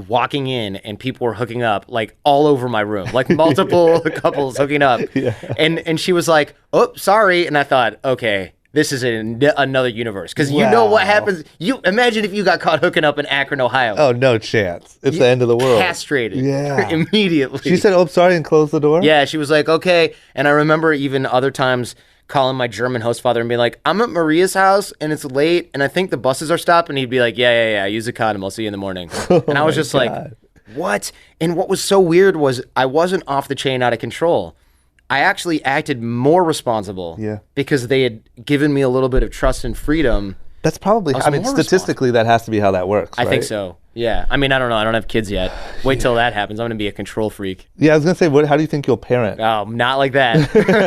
walking in and people were hooking up like all over my room, like multiple couples hooking up. Yeah. And she was like, oh, sorry. And I thought, okay, this is another universe. Because you know what happens. You imagine if you got caught hooking up in Akron, Ohio. Oh, no chance. It's the end of the world. Castrated. Yeah. Immediately. She said, oh, sorry, and closed the door? Yeah, she was like, okay. And I remember even other times calling my German host father and being like, I'm at Maria's house and it's late and I think the buses are stopped. And he'd be like, yeah, use a condom. I'll see you in the morning. And I was just like, what? And what was so weird was I wasn't off the chain out of control. I actually acted more responsible because they had given me a little bit of trust and freedom. That's probably, I mean, statistically, that has to be how that works, right? I think so, yeah. I mean, I don't know. I don't have kids yet. Wait till that happens. I'm going to be a control freak. Yeah, I was going to say, how do you think you'll parent? Oh, not like that.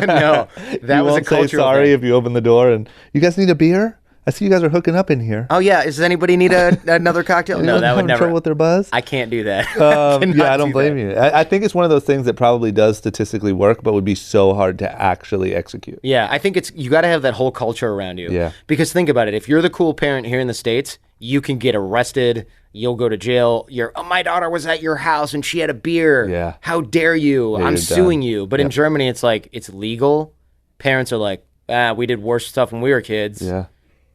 No, that was a cultural thing. You won't say sorry if you open the door and, you guys need a beer? I see you guys are hooking up in here. Oh, yeah. Does anybody need another cocktail? No, that would never. Trouble with their buzz? I can't do that. I don't blame you. I think it's one of those things that probably does statistically work, but would be so hard to actually execute. Yeah, I think you got to have that whole culture around you. Yeah. Because think about it. If you're the cool parent here in the States, you can get arrested. You'll go to jail. My daughter was at your house and she had a beer. Yeah. How dare you? I'm suing you. But in Germany, it's like, it's legal. Parents are like, we did worse stuff when we were kids. Yeah.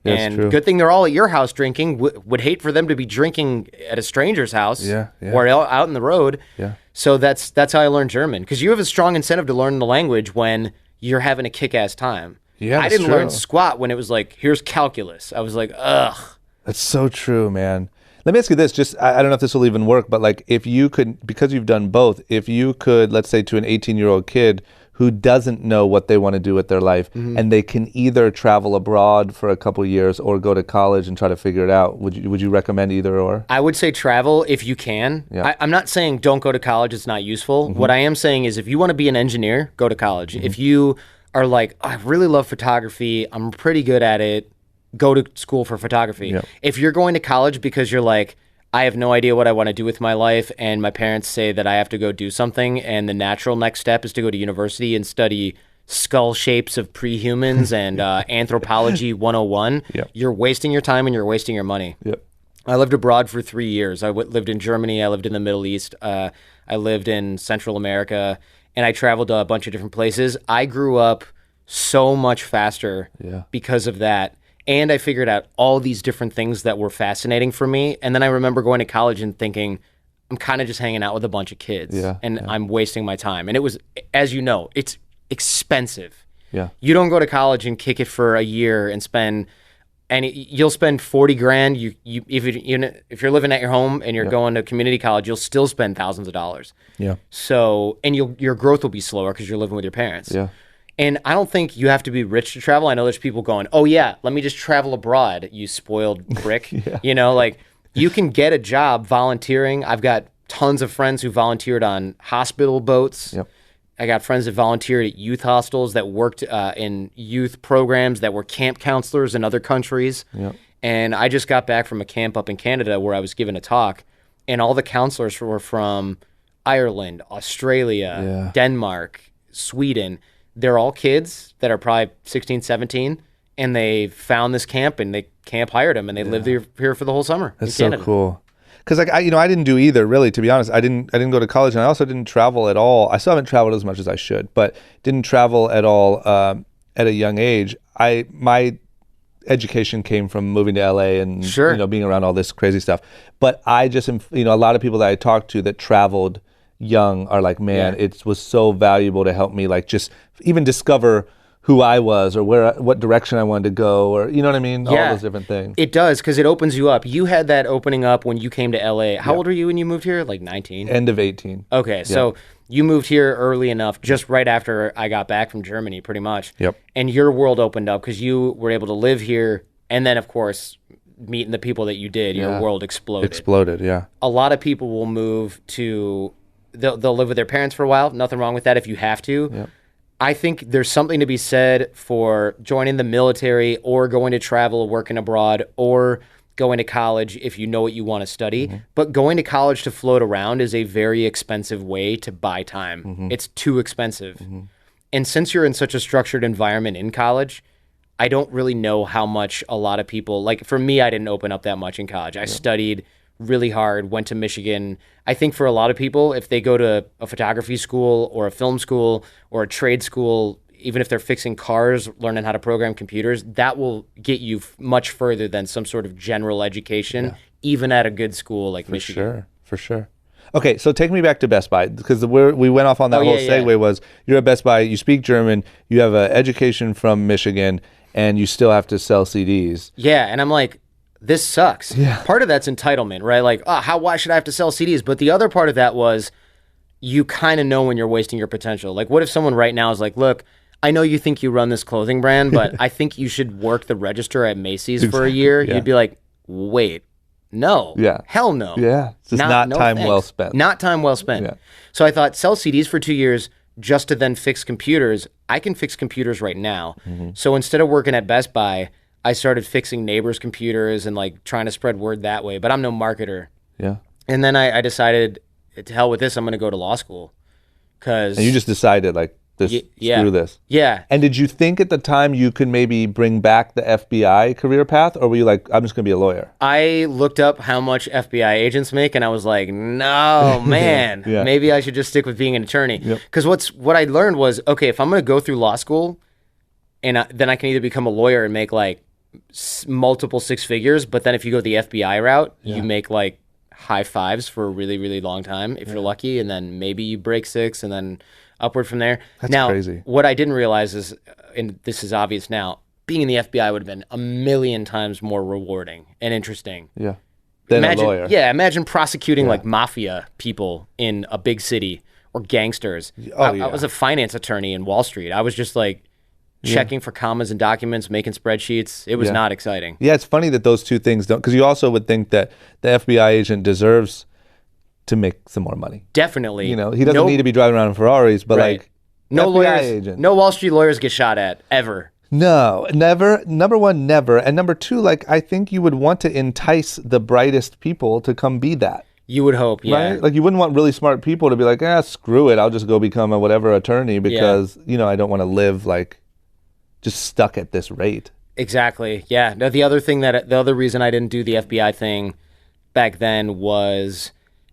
Yeah, and good thing they're all at your house drinking. Would hate for them to be drinking at a stranger's house or out in the road. Yeah. So that's how I learned German. Because you have a strong incentive to learn the language when you're having a kick-ass time. Yeah, I didn't learn squat when it was like, here's calculus. I was like, ugh. That's so true, man. Let me ask you this. Just I don't know if this will even work, but like if you could, because you've done both, if you could, let's say to an 18-year-old kid who doesn't know what they want to do with their life, and they can either travel abroad for a couple years or go to college and try to figure it out. Would you recommend either or? I would say travel if you can. Yeah. I'm not saying don't go to college. It's not useful. What I am saying is if you want to be an engineer, go to college. If you are like, I really love photography, I'm pretty good at it, go to school for photography. Yep. If you're going to college because you're like, I have no idea what I want to do with my life, and my parents say that I have to go do something, and the natural next step is to go to university and study skull shapes of prehumans and anthropology 101, you're wasting your time and you're wasting your money. Yep. I lived abroad for 3 years. I lived in Germany. I lived in the Middle East. I lived in Central America, and I traveled to a bunch of different places. I grew up so much faster because of that. And I figured out all these different things that were fascinating for me. And then I remember going to college and thinking, I'm kind of just hanging out with a bunch of kids and I'm wasting my time. And it was, as you know, it's expensive. Yeah. You don't go to college and kick it for a year and spend, and you'll spend 40 grand. If you're living at your home and you're going to community college, you'll still spend thousands of dollars. Yeah. So, and your growth will be slower because you're living with your parents. Yeah. And I don't think you have to be rich to travel. I know there's people going, oh yeah, let me just travel abroad, you spoiled prick. You know, like you can get a job volunteering. I've got tons of friends who volunteered on hospital boats. Yep. I got friends that volunteered at youth hostels, that worked in youth programs, that were camp counselors in other countries. Yep. And I just got back from a camp up in Canada where I was giving a talk, and all the counselors were from Ireland, Australia, Denmark, Sweden. They're all kids that are probably 16, 17, and they found this camp, and the camp hired them, and they lived here for the whole summer. That's so cool. Because like I didn't do either, really, to be honest. I didn't go to college, and I also didn't travel at all. I still haven't traveled as much as I should, but didn't travel at all at a young age. My education came from moving to LA and being around all this crazy stuff. But I just am, a lot of people that I talked to that traveled young are like, man, it was so valuable to help me like just even discover who I was or what direction I wanted to go, or you know what I mean? All those different things. It does, because it opens you up. You had that opening up when you came to LA. How old were you when you moved here? Like 19? End of 18. Okay, so you moved here early enough, just right after I got back from Germany, pretty much. Yep. And your world opened up because you were able to live here, and then, of course, meeting the people that you did, your world exploded. Exploded, yeah. A lot of people will move to... They'll live with their parents for a while. Nothing wrong with that if you have to. Yep. I think there's something to be said for joining the military or going to travel, working abroad, or going to college if you know what you want to study. Mm-hmm. But going to college to float around is a very expensive way to buy time. Mm-hmm. It's too expensive. Mm-hmm. And since you're in such a structured environment in college, I don't really know how much a lot of people, like for me, I didn't open up that much in college. I studied really hard, went to Michigan. I think for a lot of people, if they go to a photography school or a film school or a trade school, even if they're fixing cars, learning how to program computers, that will get you much further than some sort of general education, even at a good school like Michigan. For sure. Okay, so take me back to Best Buy, because we went off on that whole segue was, you're at Best Buy, you speak German, you have an education from Michigan, and you still have to sell CDs. Yeah, and I'm like, this sucks. Yeah. Part of that's entitlement, right? Like, why should I have to sell CDs? But the other part of that was you kind of know when you're wasting your potential. Like, what if someone right now is like, look, I know you think you run this clothing brand, but I think you should work the register at Macy's for a year. Yeah. You'd be like, wait, no. Yeah. Hell no. Yeah. It's just not time well spent. Not time well spent. Yeah. So I thought, sell CDs for 2 years just to then fix computers. I can fix computers right now. Mm-hmm. So instead of working at Best Buy, I started fixing neighbors' computers and like trying to spread word that way, but I'm no marketer. Yeah. And then I decided, to hell with this, I'm going to go to law school. And you just decided like, screw this. Yeah. And did you think at the time you could maybe bring back the FBI career path, or were you like, I'm just going to be a lawyer? I looked up how much FBI agents make, and I was like, no, man, maybe I should just stick with being an attorney. Because what I learned was, okay, if I'm going to go through law school, and then I can either become a lawyer and make like multiple six figures, but then if you go the FBI route, you make like high fives for a really, really long time if you're lucky, and then maybe you break six and then upward from there. That's crazy. What I didn't realize is, and this is obvious now, being in the FBI would have been a million times more rewarding and interesting. Yeah. Than a lawyer. Yeah, imagine prosecuting like mafia people in a big city or gangsters. I was a finance attorney in Wall Street. I was just like checking for commas and documents, making spreadsheets. It was not exciting. Yeah, it's funny that those two things don't, because you also would think that the FBI agent deserves to make some more money. Definitely. He doesn't need to be driving around in Ferraris, but like no FBI lawyers, agent. no Wall Street lawyers get shot at ever. No, never. Number one, never. And number two, like, I think you would want to entice the brightest people to come be that. You would hope, yeah. Right? Like, you wouldn't want really smart people to be like, screw it. I'll just go become a whatever attorney because, I don't want to live like just stuck at this rate. Exactly. Yeah. Now, the other reason I didn't do the FBI thing back then was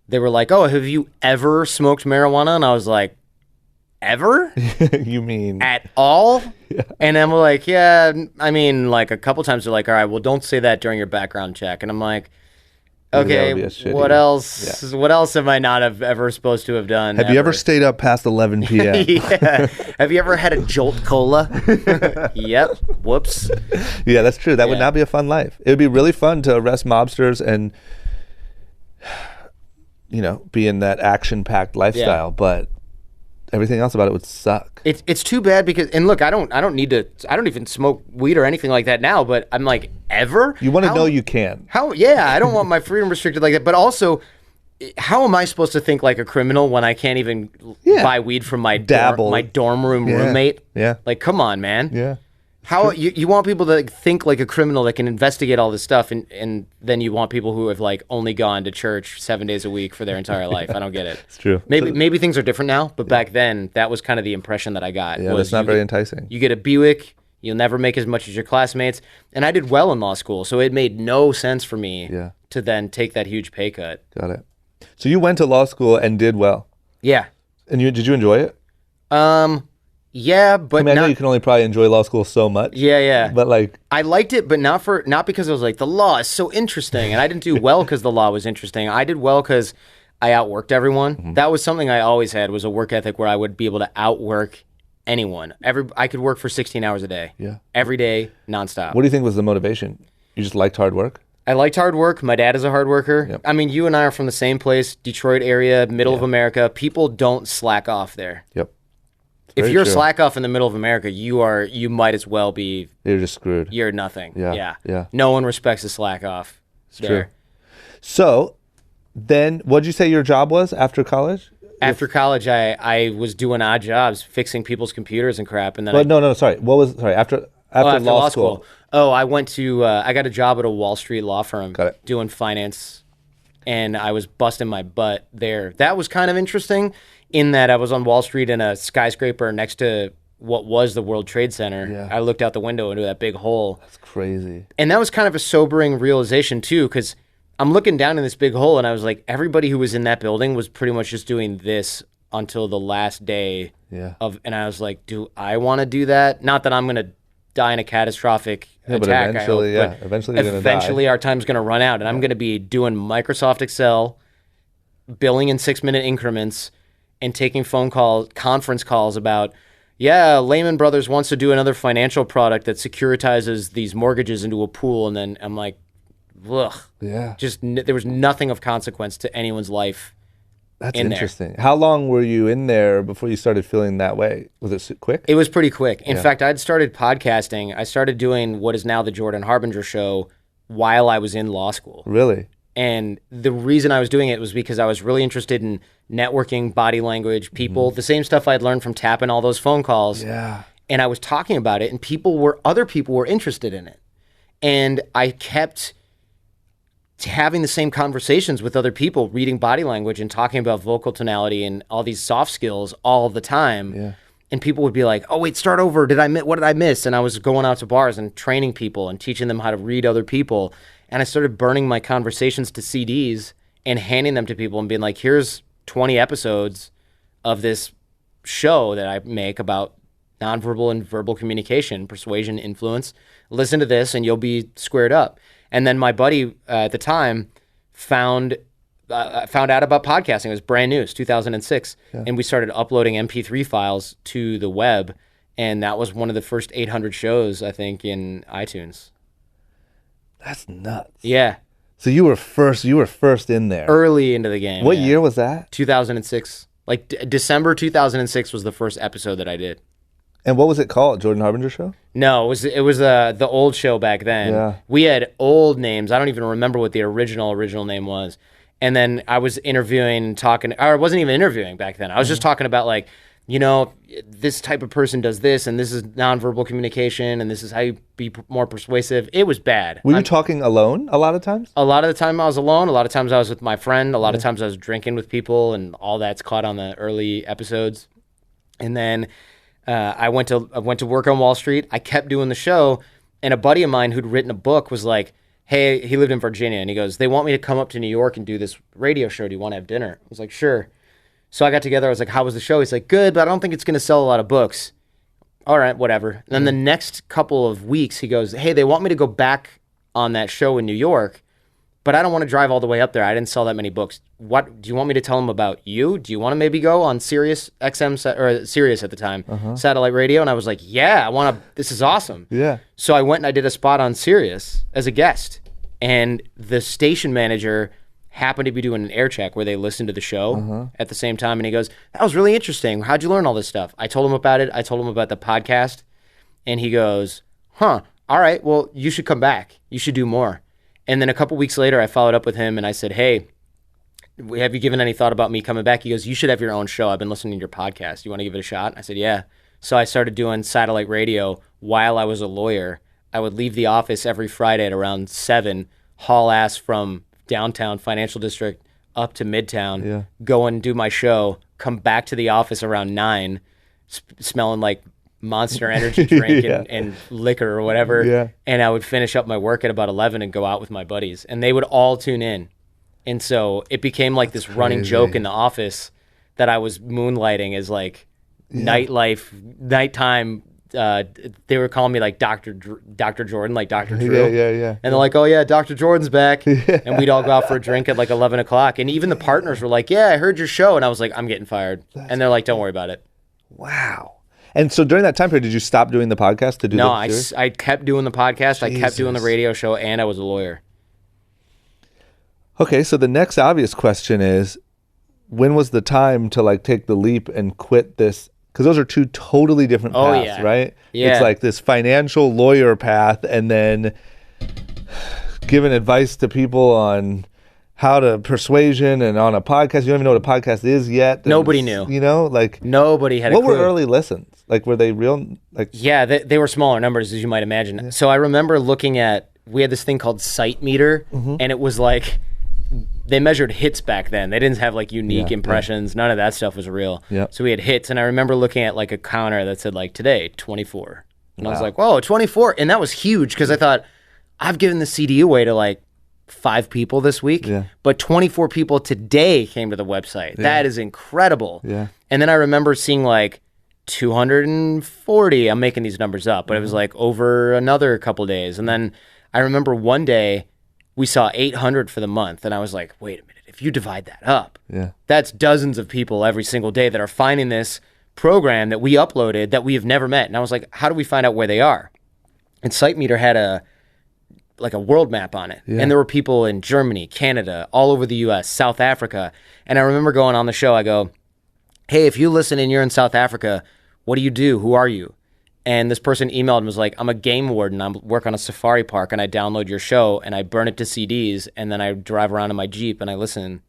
they were like, oh, have you ever smoked marijuana? And I was like, ever? You mean at all? Yeah. And then we're like, yeah, I mean, like a couple times they're like, all right, well, don't say that during your background check. And I'm like, okay, what else? Yeah. What else am I not have ever supposed to have done? Have you ever stayed up past 11 p.m.? Yeah. Have you ever had a Jolt Cola? Yep. Whoops. Yeah, that's true. That would not be a fun life. It would be really fun to arrest mobsters and, be in that action-packed lifestyle, but everything else about it would suck. It's too bad because, and look, I don't even smoke weed or anything like that now, but I'm like, ever? You want to know you can. I don't want my freedom restricted like that, but also, how am I supposed to think like a criminal when I can't even buy weed from my dorm room roommate? Yeah. Like, come on, man. Yeah. How you want people to think like a criminal that can investigate all this stuff, and then you want people who have like only gone to church 7 days a week for their entire life. I don't get it. It's true. Maybe things are different now, but back then that was kind of the impression that I got. Yeah, that's not very enticing. You get a Buick, you'll never make as much as your classmates, and I did well in law school, so it made no sense for me to then take that huge pay cut. Got it. So you went to law school and did well. Yeah. And did you enjoy it? Yeah, but I know you can only probably enjoy law school so much. Yeah. But like, I liked it, but not because I was like, the law is so interesting, and I didn't do well because the law was interesting. I did well because I outworked everyone. Mm-hmm. That was something I always had, was a work ethic where I would be able to outwork anyone. I could work for 16 hours a day. Yeah. Every day, nonstop. What do you think was the motivation? You just liked hard work? I liked hard work. My dad is a hard worker. Yep. I mean, you and I are from the same place, Detroit area, middle of America. People don't slack off there. Yep. If you're slack off in the middle of America, you might as well be. You're just screwed. You're nothing. Yeah. No one respects a slack off. It's true. So, then, what'd you say your job was after college? After college, I was doing odd jobs, fixing people's computers and crap, and then. Sorry. After law school? Oh, I went to. I got a job at a Wall Street law firm. Got it. Doing finance, and I was busting my butt there. That was kind of interesting, in that I was on Wall Street in a skyscraper next to what was the World Trade Center. Yeah. I looked out the window into that big hole. That's crazy. And that was kind of a sobering realization too, because I'm looking down in this big hole, and I was like, everybody who was in that building was pretty much just doing this until the last day. Yeah. And I was like, do I want to do that? Not that I'm going to die in a catastrophic attack. But eventually, eventually you're going to die. Eventually our time's going to run out, and I'm going to be doing Microsoft Excel, billing in 6-minute increments, and taking conference calls about, Lehman Brothers wants to do another financial product that securitizes these mortgages into a pool. And then I'm like, ugh. Yeah. There was nothing of consequence to anyone's life. That's interesting. How long were you in there before you started feeling that way? Was it quick? It was pretty quick. In fact, I'd started podcasting. I started doing what is now the Jordan Harbinger show while I was in law school. Really? And the reason I was doing it was because I was really interested in networking, body language, people, the same stuff I'd learned from tapping all those phone calls. Yeah. And I was talking about it, and other people were interested in it. And I kept having the same conversations with other people, reading body language and talking about vocal tonality and all these soft skills all the time. Yeah. And people would be like, oh, wait, start over. What did I miss? And I was going out to bars and training people and teaching them how to read other people. And I started burning my conversations to CDs and handing them to people and being like, here's 20 episodes of this show that I make about nonverbal and verbal communication, persuasion, influence. Listen to this and you'll be squared up. And then my buddy at the time found out about podcasting. It was brand new. It was 2006. Yeah. And we started uploading MP3 files to the web. And that was one of the first 800 shows, I think, in iTunes. That's nuts. Yeah. So you were first in there. Early into the game. What year was that? 2006. Like December 2006 was the first episode that I did. And what was it called? Jordan Harbinger Show? No, it was the old show back then. Yeah. We had old names. I don't even remember what the original name was. And then I was interviewing, or I wasn't even interviewing back then. I was just talking about like this type of person does this, and this is nonverbal communication, and this is how you be more persuasive. It was bad. Were you talking alone a lot of times? A lot of the time I was alone. A lot of times I was with my friend. A lot of times I was drinking with people, and all that's caught on the early episodes. And then I went to work on Wall Street. I kept doing the show, and a buddy of mine who'd written a book was like, hey, he lived in Virginia, and he goes, they want me to come up to New York and do this radio show. Do you want to have dinner? I was like, sure. So I got together. I was like, how was the show? He's like, good, but I don't think it's going to sell a lot of books. All right, whatever. And then the next couple of weeks, he goes, hey, they want me to go back on that show in New York, but I don't want to drive all the way up there. I didn't sell that many books. What do you want me to tell them about you? Do you want to maybe go on Sirius XM, or Sirius at the time, satellite radio? And I was like, yeah, I want to. This is awesome. Yeah. So I went and I did a spot on Sirius as a guest, and the station manager happened to be doing an air check where they listened to the show at the same time, and he goes, that was really interesting. How'd you learn all this stuff? I told him about it. I told him about the podcast, and he goes, all right, well, you should come back. You should do more. And then a couple weeks later, I followed up with him, and I said, hey, have you given any thought about me coming back? He goes, you should have your own show. I've been listening to your podcast. You want to give it a shot? I said, yeah. So I started doing satellite radio while I was a lawyer. I would leave the office every Friday at around 7, haul ass from downtown financial district up to Midtown, go and do my show, come back to the office around 9, smelling like Monster Energy drink and liquor or whatever. And I would finish up my work at about 11 and go out with my buddies, and they would all tune in. And so it became like this running joke in the office that I was moonlighting as like nighttime. They were calling me like Dr. Jordan, like Dr. Drew. And they're like, oh yeah, Dr. Jordan's back. And we'd all go out for a drink at like 11 o'clock. And even the partners were like, yeah, I heard your show. And I was like, I'm getting fired. And they're like, don't worry about it. Wow. And so during that time period, did you stop doing the podcast to do No, I kept doing the podcast. I kept doing the radio show, and I was a lawyer. Okay, so the next obvious question is, when was the time to like take the leap and quit this? Because those are two totally different paths, right? Yeah. It's like this financial lawyer path, and then giving advice to people on how to persuasion and on a podcast. You don't even know what a podcast is yet. Nobody knew. Like nobody had a clue. What were early listens? Like, were they real? Like, yeah, they were smaller numbers, as you might imagine. Yeah. So I remember looking at, we had this thing called Site Meter, and it was like, they measured hits back then. They didn't have like unique impressions. None of that stuff was real. So we had hits, and I remember looking at like a counter that said like, today, 24. And I was like, whoa, 24. And that was huge, because I thought, I've given the CD away to like 5 people this week, but 24 people today came to the website. That is incredible. And then I remember seeing like 240. I'm making these numbers up, but it was like over another couple days. And then I remember one day we saw 800 for the month, and I was like, wait a minute, if you divide that up, that's dozens of people every single day that are finding this program that we uploaded that we have never met. And I was like, how do we find out where they are? And SiteMeter had a world map on it. And there were people in Germany, Canada, all over the US, South Africa. And I remember going on the show, I go, hey, if you listen and you're in South Africa, what do you do? Who are you? And this person emailed and was like, I'm a game warden. I work on a safari park, and I download your show and I burn it to CDs, and then I drive around in my Jeep and I listen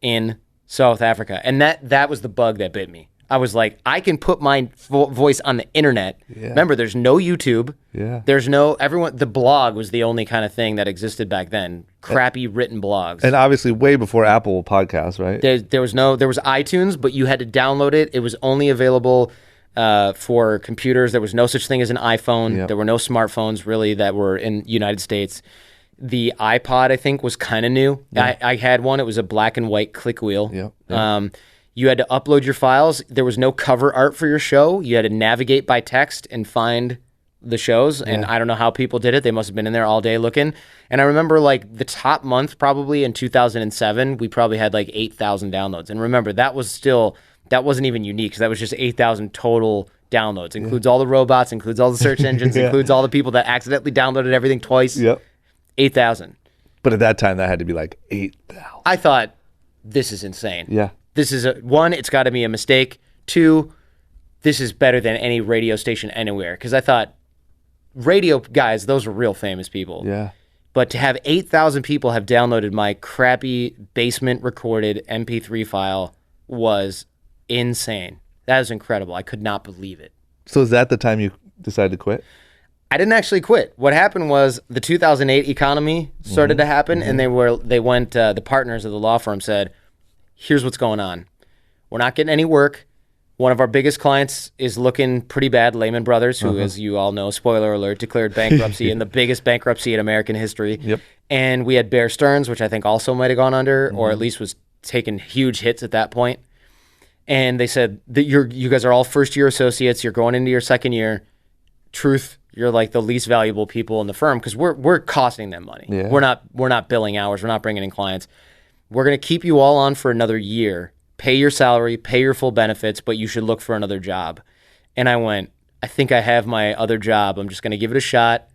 in South Africa. And that was the bug that bit me. I was like, I can put my voice on the internet. Remember, there's no YouTube. There's no, the blog was the only kind of thing that existed back then. Crappy written blogs. And obviously way before Apple Podcasts, right? There was iTunes, but you had to download it. It was only available for computers. There was no such thing as an iPhone. There were no smartphones really that were in the United States. The iPod, I think, was kind of new. I had one. It was a black and white click wheel. You had to upload your files. There was no cover art for your show. You had to navigate by text and find the shows. And I don't know how people did it. They must have been in there all day looking. And I remember like the top month probably in 2007, we probably had like 8,000 downloads. And remember, that wasn't even unique, because that was just 8,000 total downloads. Includes all the robots, includes all the search engines, includes all the people that accidentally downloaded everything twice. 8,000. But at that time, that had to be like 8,000. I thought, this is insane. This is one, it's got to be a mistake. 2, this is better than any radio station anywhere. Because I thought, radio guys, those were real famous people. But to have 8,000 people have downloaded my crappy basement recorded MP3 file was insane. That was incredible. I could not believe it. So is that the time you decided to quit? I didn't actually quit. What happened was the 2008 economy started to happen, and the partners of the law firm said, here's what's going on. We're not getting any work. One of our biggest clients is looking pretty bad, Lehman Brothers, who, as you all know, spoiler alert, declared bankruptcy in the biggest bankruptcy in American history. Yep. And we had Bear Stearns, which I think also might have gone under, or at least was taking huge hits at that point. And they said that you guys are all first-year associates. You're going into your second year. Truth, you're like the least valuable people in the firm because we're costing them money. Yeah. We're not billing hours. We're not bringing in clients. We're going to keep you all on for another year. Pay your salary, pay your full benefits, but you should look for another job. And I went, I think I have my other job. I'm just going to give it a shot.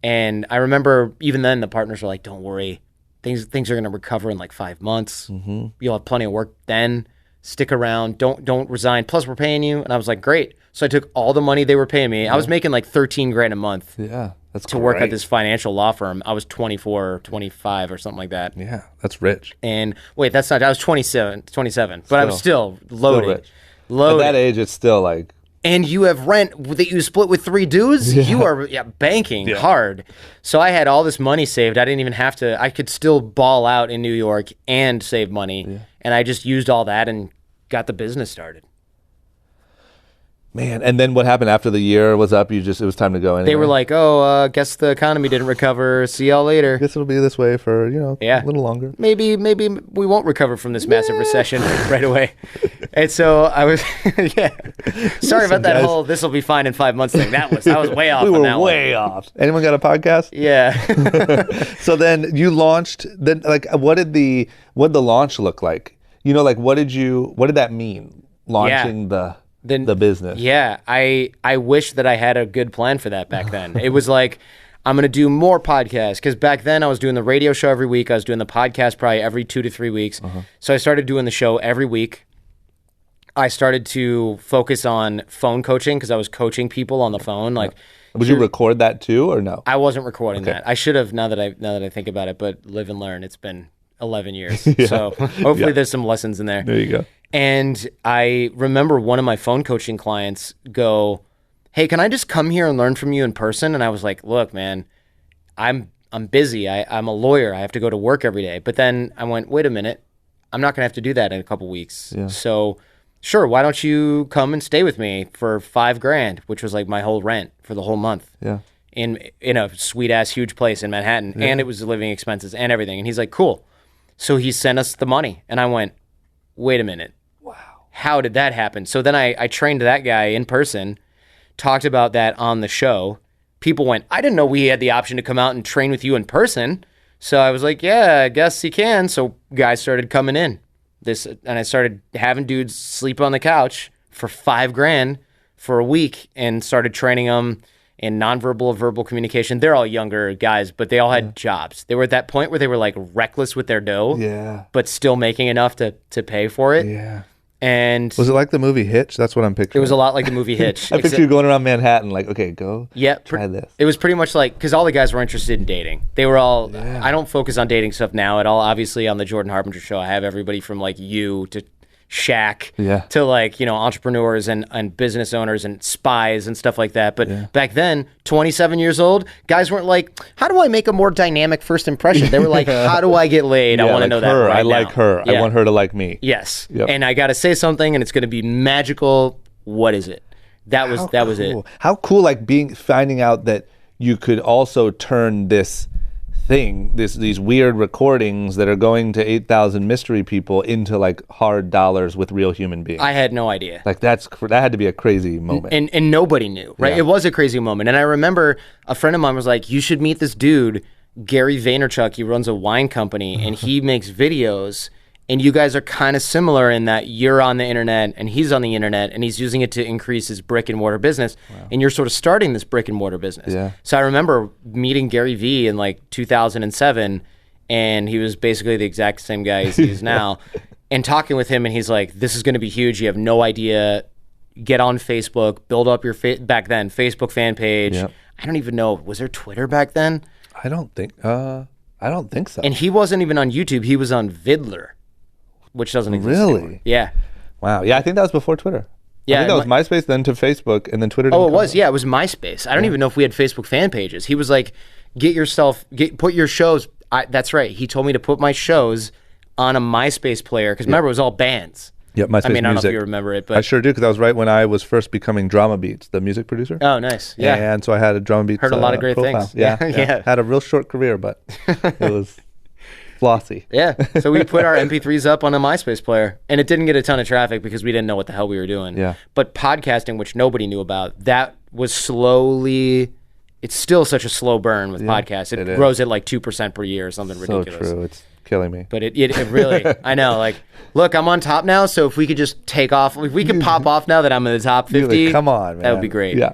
And I remember even then the partners were like, don't worry. Things are going to recover in like 5 months. You'll have plenty of work then. Stick around. Don't resign. Plus, we're paying you. And I was like, great. So I took all the money they were paying me. I was making like $13,000 a month. Yeah, that's to work at this financial law firm. I was 24, 25 or something like that. Yeah, that's rich. And wait, that's not. I was 27, but I was still loaded. Still rich. Loaded. At that age, it's still like. And you have rent that you split with 3 dudes. You are banking hard. So I had all this money saved. I didn't even have to. I could still ball out in New York and save money. And I just used all that and got the business started. Man, and then what happened after the year was up? It was time to go anyway. They were like, guess the economy didn't recover. See y'all later. I guess it'll be this way for, a little longer. Maybe we won't recover from this massive recession right away. And so I was, Sorry about that whole this will be fine in 5 months thing. I was way off on that one. We were way off. Anyone got a podcast? Yeah. So then you launched, what did the launch look like? What did that mean? Launching the business. Yeah, I wish that I had a good plan for that back then. It was like, I'm going to do more podcasts because back then I was doing the radio show every week. I was doing the podcast probably every 2 to 3 weeks. So I started doing the show every week. I started to focus on phone coaching because I was coaching people on the phone. Would you record that too or no? I wasn't recording that. I should have now that I think about it, but live and learn. It's been 11 years. So hopefully there's some lessons in there. There you go. And I remember one of my phone coaching clients go, hey, can I just come here and learn from you in person? And I was like, look, man, I'm busy. I'm a lawyer. I have to go to work every day. But then I went, wait a minute. I'm not going to have to do that in a couple weeks. Yeah. So sure, why don't you come and stay with me for $5,000, which was like my whole rent for the whole month. Yeah. In a sweet ass huge place in Manhattan. Yeah. And it was the living expenses and everything. And he's like, cool. So he sent us the money. And I went, wait a minute. How did that happen? So then I trained that guy in person, talked about that on the show. People went, I didn't know we had the option to come out and train with you in person. So I was like, yeah, I guess you can. So guys started coming in. And I started having dudes sleep on the couch for $5,000 for a week and started training them in nonverbal, verbal communication. They're all younger guys, but they all had jobs. They were at that point where they were like reckless with their dough, but still making enough to pay for it. Yeah. And was it like the movie Hitch? That's what I'm picturing. It was a lot like the movie Hitch. I picture you going around Manhattan like, okay, go try this. It was pretty much like, because all the guys were interested in dating. They were all, I don't focus on dating stuff now at all. Obviously on the Jordan Harbinger show, I have everybody from like you to Shaq to like, entrepreneurs and business owners and spies and stuff like that. But back then, 27 years old, guys weren't like, how do I make a more dynamic first impression? They were like, how do I get laid? I want to know that right now. Like her. I want her to like me. Yes. Yep. And I got to say something and it's going to be magical. What is it? That was it. How cool, finding out that you could also turn this thing, these weird recordings that are going to 8,000 mystery people into like hard dollars with real human beings. I had no idea. Like that had to be a crazy moment. And nobody knew, right? Yeah. It was a crazy moment. And I remember a friend of mine was like, you should meet this dude, Gary Vaynerchuk. He runs a wine company and he makes videos. And you guys are kind of similar in that you're on the internet and he's on the internet and he's using it to increase his brick and mortar business. Wow. And you're sort of starting this brick and mortar business. Yeah. So I remember meeting Gary V in like 2007 and he was basically the exact same guy as he is now and talking with him and he's like, this is going to be huge. You have no idea. Get on Facebook, build up your back then Facebook fan page. Yep. I don't even know. Was there Twitter back then? I don't think so. And he wasn't even on YouTube. He was on Vidler. Which doesn't exist anymore. Yeah. Wow. Yeah, I think that was before Twitter. Yeah, I think that was MySpace, then to Facebook, and then Twitter. Oh, it was. Yeah, it was MySpace. I don't even know if we had Facebook fan pages. He was like, put your shows. That's right. He told me to put my shows on a MySpace player because remember, it was all bands. Yep, MySpace I mean, I don't know Music. if you remember it, but I sure do because that was right when I was first becoming Drama Beats, the music producer. Oh, nice. Yeah. And so I had a Drama Beats. Heard a lot of great profile. things. Yeah, Yeah. Had a real short career, but it was flossy. Yeah. So we put our MP3s up on a MySpace player, and it didn't get a ton of traffic because we didn't know what the hell we were doing. Yeah. But podcasting, which nobody knew about, that was slowly. It's still such a slow burn with podcasts. It grows at like 2% per year or something ridiculous. So true. It's killing me. But it really, I know, like, look, I'm on top now, so if we could just take off, if we could pop off now that I'm in the top 50, Like, come on, man. that would be great. Yeah.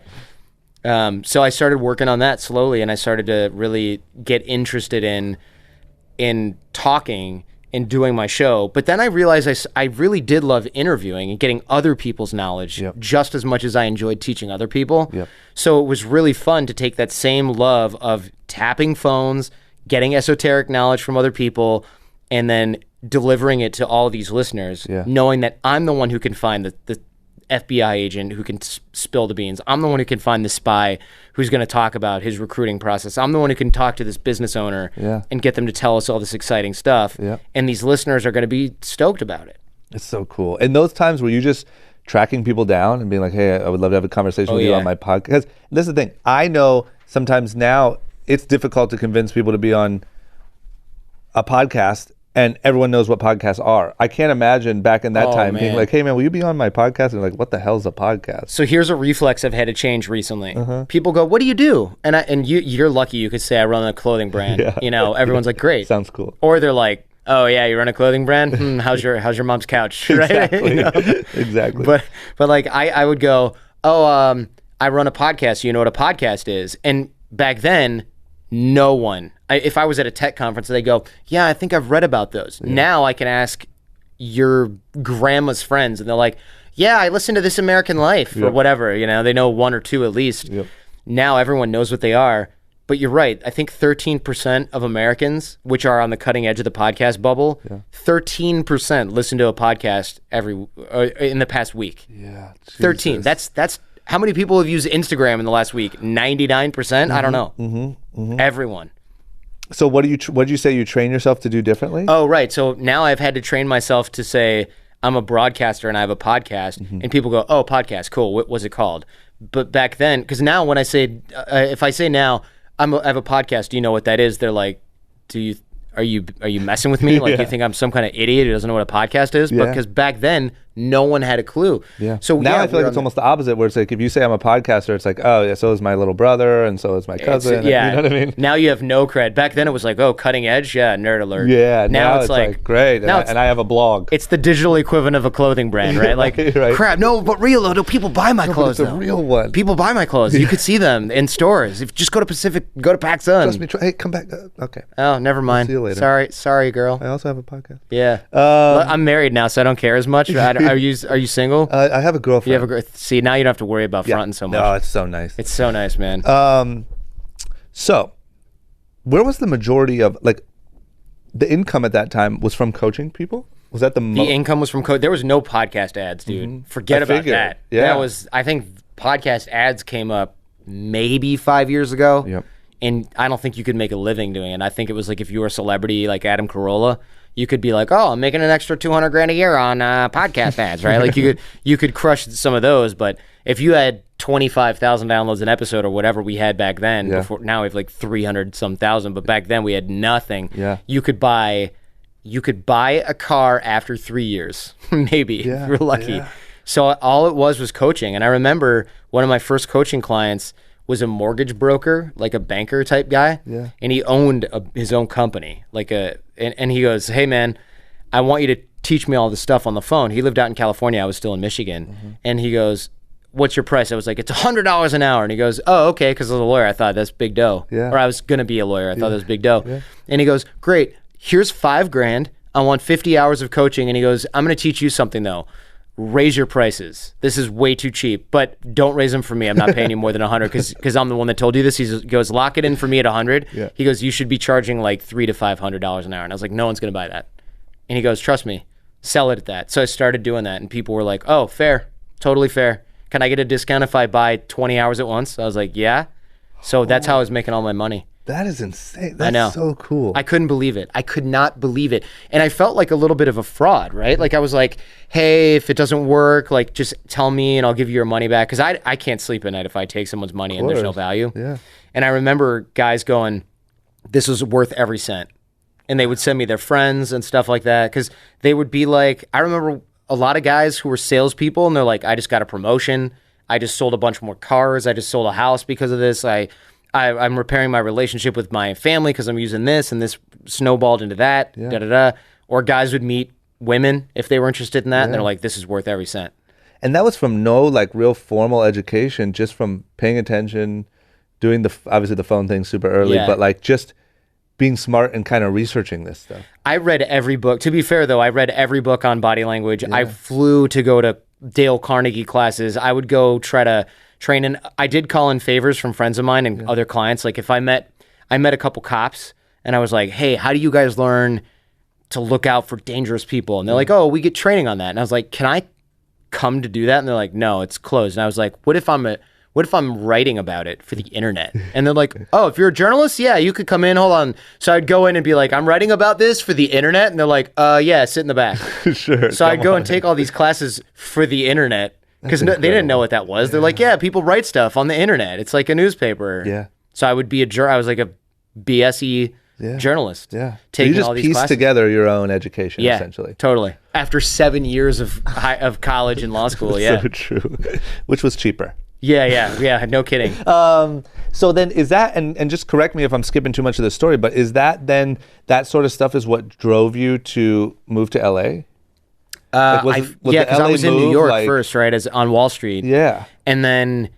So I started working on that slowly, and I started to really get interested in talking and doing my show. But then I realized I really did love interviewing and getting other people's knowledge just as much as I enjoyed teaching other people. Yep. So it was really fun to take that same love of tapping phones, getting esoteric knowledge from other people, and then delivering it to all these listeners, knowing that I'm the one who can find the FBI agent who can spill the beans. I'm the one who can find the spy who's going to talk about his recruiting process. I'm the one who can talk to this business owner and get them to tell us all this exciting stuff. Yeah. And these listeners are going to be stoked about it. It's so cool. And those times were you just tracking people down and being like, hey, I would love to have a conversation with you on my podcast? Because this is the thing. I know sometimes now it's difficult to convince people to be on a podcast, and everyone knows what podcasts are. I can't imagine back in that time being like, hey, man, will you be on my podcast? And like, what the hell's a podcast? So here's a reflex I've had to change recently. People go, what do you do? And you're lucky you could say I run a clothing brand. You know, everyone's like, great. Sounds cool. Or they're like, oh yeah, you run a clothing brand? How's your mom's couch? Right? Exactly. You know? Exactly. But like I would go, I run a podcast. You know what a podcast is? And back then, no one. If I was at a tech conference, they go, yeah, I think I've read about those. Now I can ask your grandma's friends, and they're like, yeah, I listened to This American Life or whatever. You know, they know one or two at least. Now everyone knows what they are. But you're right. I think 13% of Americans, which are on the cutting edge of the podcast bubble, 13% listen to a podcast in the past week. Yeah, Jesus. 13. That's how many people have used Instagram in the last week? 99%? I don't know. Everyone. So what did you say you train yourself to do differently? Oh, right. So now I've had to train myself to say I'm a broadcaster and I have a podcast, and people go, "Oh, podcast, cool. What was it called?" But back then, because now when I say, if I say now I have a podcast, do you know what that is? They're like, are you messing with me? Like you think I'm some kind of idiot who doesn't know what a podcast is? But because back then no one had a clue. So now I feel like it's almost the opposite, where it's like if you say I'm a podcaster, it's like, oh yeah, so is my little brother and so is my cousin. Yeah, you know what I mean? Now you have no cred. Back then it was like, oh, cutting edge, yeah, nerd alert. Yeah, now it's like great. And I have a blog. It's the digital equivalent of a clothing brand, right? Like crap. No, but real though, people buy my clothes. It's a real one. People buy my clothes. You could see them in stores. If just go to PacSun. Trust me. Hey, come back. Okay. Oh, never mind. See you later. Sorry, girl. I also have a podcast. Yeah. I'm married now, so I don't care as much. Are you single? I have a girlfriend. You have see, now you don't have to worry about fronting so much. No, it's so nice. It's so nice, man. So, where was the majority of the income at that time was from coaching people? Was that the income was from there was no podcast ads, dude. Forget about that. Yeah. That was, I think podcast ads came up maybe 5 years ago. Yep. And I don't think you could make a living doing it. I think it was like if you were a celebrity like Adam Carolla, you could be like, oh, I'm making an extra $200,000 a year on podcast ads, right? Like you could crush some of those, but if you had 25,000 downloads an episode or whatever we had back then, before now we have like 300-some thousand, but back then we had nothing. Yeah. You could buy a car after 3 years, maybe if you were lucky. Yeah. So all it was coaching, and I remember one of my first coaching clients was a mortgage broker, like a banker type guy. Yeah. And he owned his own company, and he goes, hey man, I want you to teach me all this stuff on the phone. He lived out in California. I was still in Michigan. And he goes, what's your price? I was like, it's $100 an hour. And he goes, oh, okay. Cause I was a lawyer. I thought that's big dough. Yeah. Or I was going to be a lawyer. I thought that was big dough. Yeah. And he goes, great. Here's $5,000. I want 50 hours of coaching. And he goes, I'm going to teach you something though. Raise your prices. This is way too cheap, but don't raise them for me. I'm not paying you more than 100 because I'm the one that told you this. He goes, lock it in for me at 100. Yeah. He goes, you should be charging like $300 to $500 an hour. And I was like, no one's going to buy that. And he goes, trust me, sell it at that. So I started doing that, and people were like, oh, fair. totally fair. Can I get a discount if I buy 20 hours at once? I was like, yeah. So that's how I was making all my money. That is insane. I know. That's so cool. I couldn't believe it. I could not believe it. And I felt like a little bit of a fraud, right? Like I was like, hey, if it doesn't work, like just tell me and I'll give you your money back. Because I can't sleep at night if I take someone's money and there's no value. Yeah. And I remember guys going, this was worth every cent. And they would send me their friends and stuff like that. Because they would be like, I remember a lot of guys who were salespeople and they're like, I just got a promotion. I just sold a bunch more cars. I just sold a house because of this. I'm repairing my relationship with my family because I'm using this, and this snowballed into that, Or guys would meet women if they were interested in that, and they're like, this is worth every cent. And that was from no like real formal education, just from paying attention, doing obviously the phone thing super early, but like just being smart and kind of researching this stuff. I read every book. To be fair, though, I read every book on body language. I flew to go to Dale Carnegie classes. I would go try to train, and I did call in favors from friends of mine and other clients. Like if I met a couple cops and I was like, hey, how do you guys learn to look out for dangerous people? And they're like, oh, we get training on that. And I was like, can I come to do that? And they're like, no, it's closed. And I was like, what if I'm writing about it for the internet? And they're like, oh, if you're a journalist, yeah, you could come in. Hold on. So I'd go in and be like, I'm writing about this for the internet. And they're like, yeah, sit in the back. Sure. So I'd go and take all these classes for the internet because they didn't know what that was. They're like, yeah, people write stuff on the internet. It's like a newspaper. Yeah. So I would be I was like a BSE journalist. Yeah. Taking so you just all these pieced classes together your own education, essentially. Totally. After 7 years of college and law school, So true. Which was cheaper. Yeah, no kidding. So then is that, and just correct me if I'm skipping too much of the story, but is that then, that sort of stuff is what drove you to move to LA? Because I was in New York first, right, as on Wall Street. Yeah. And then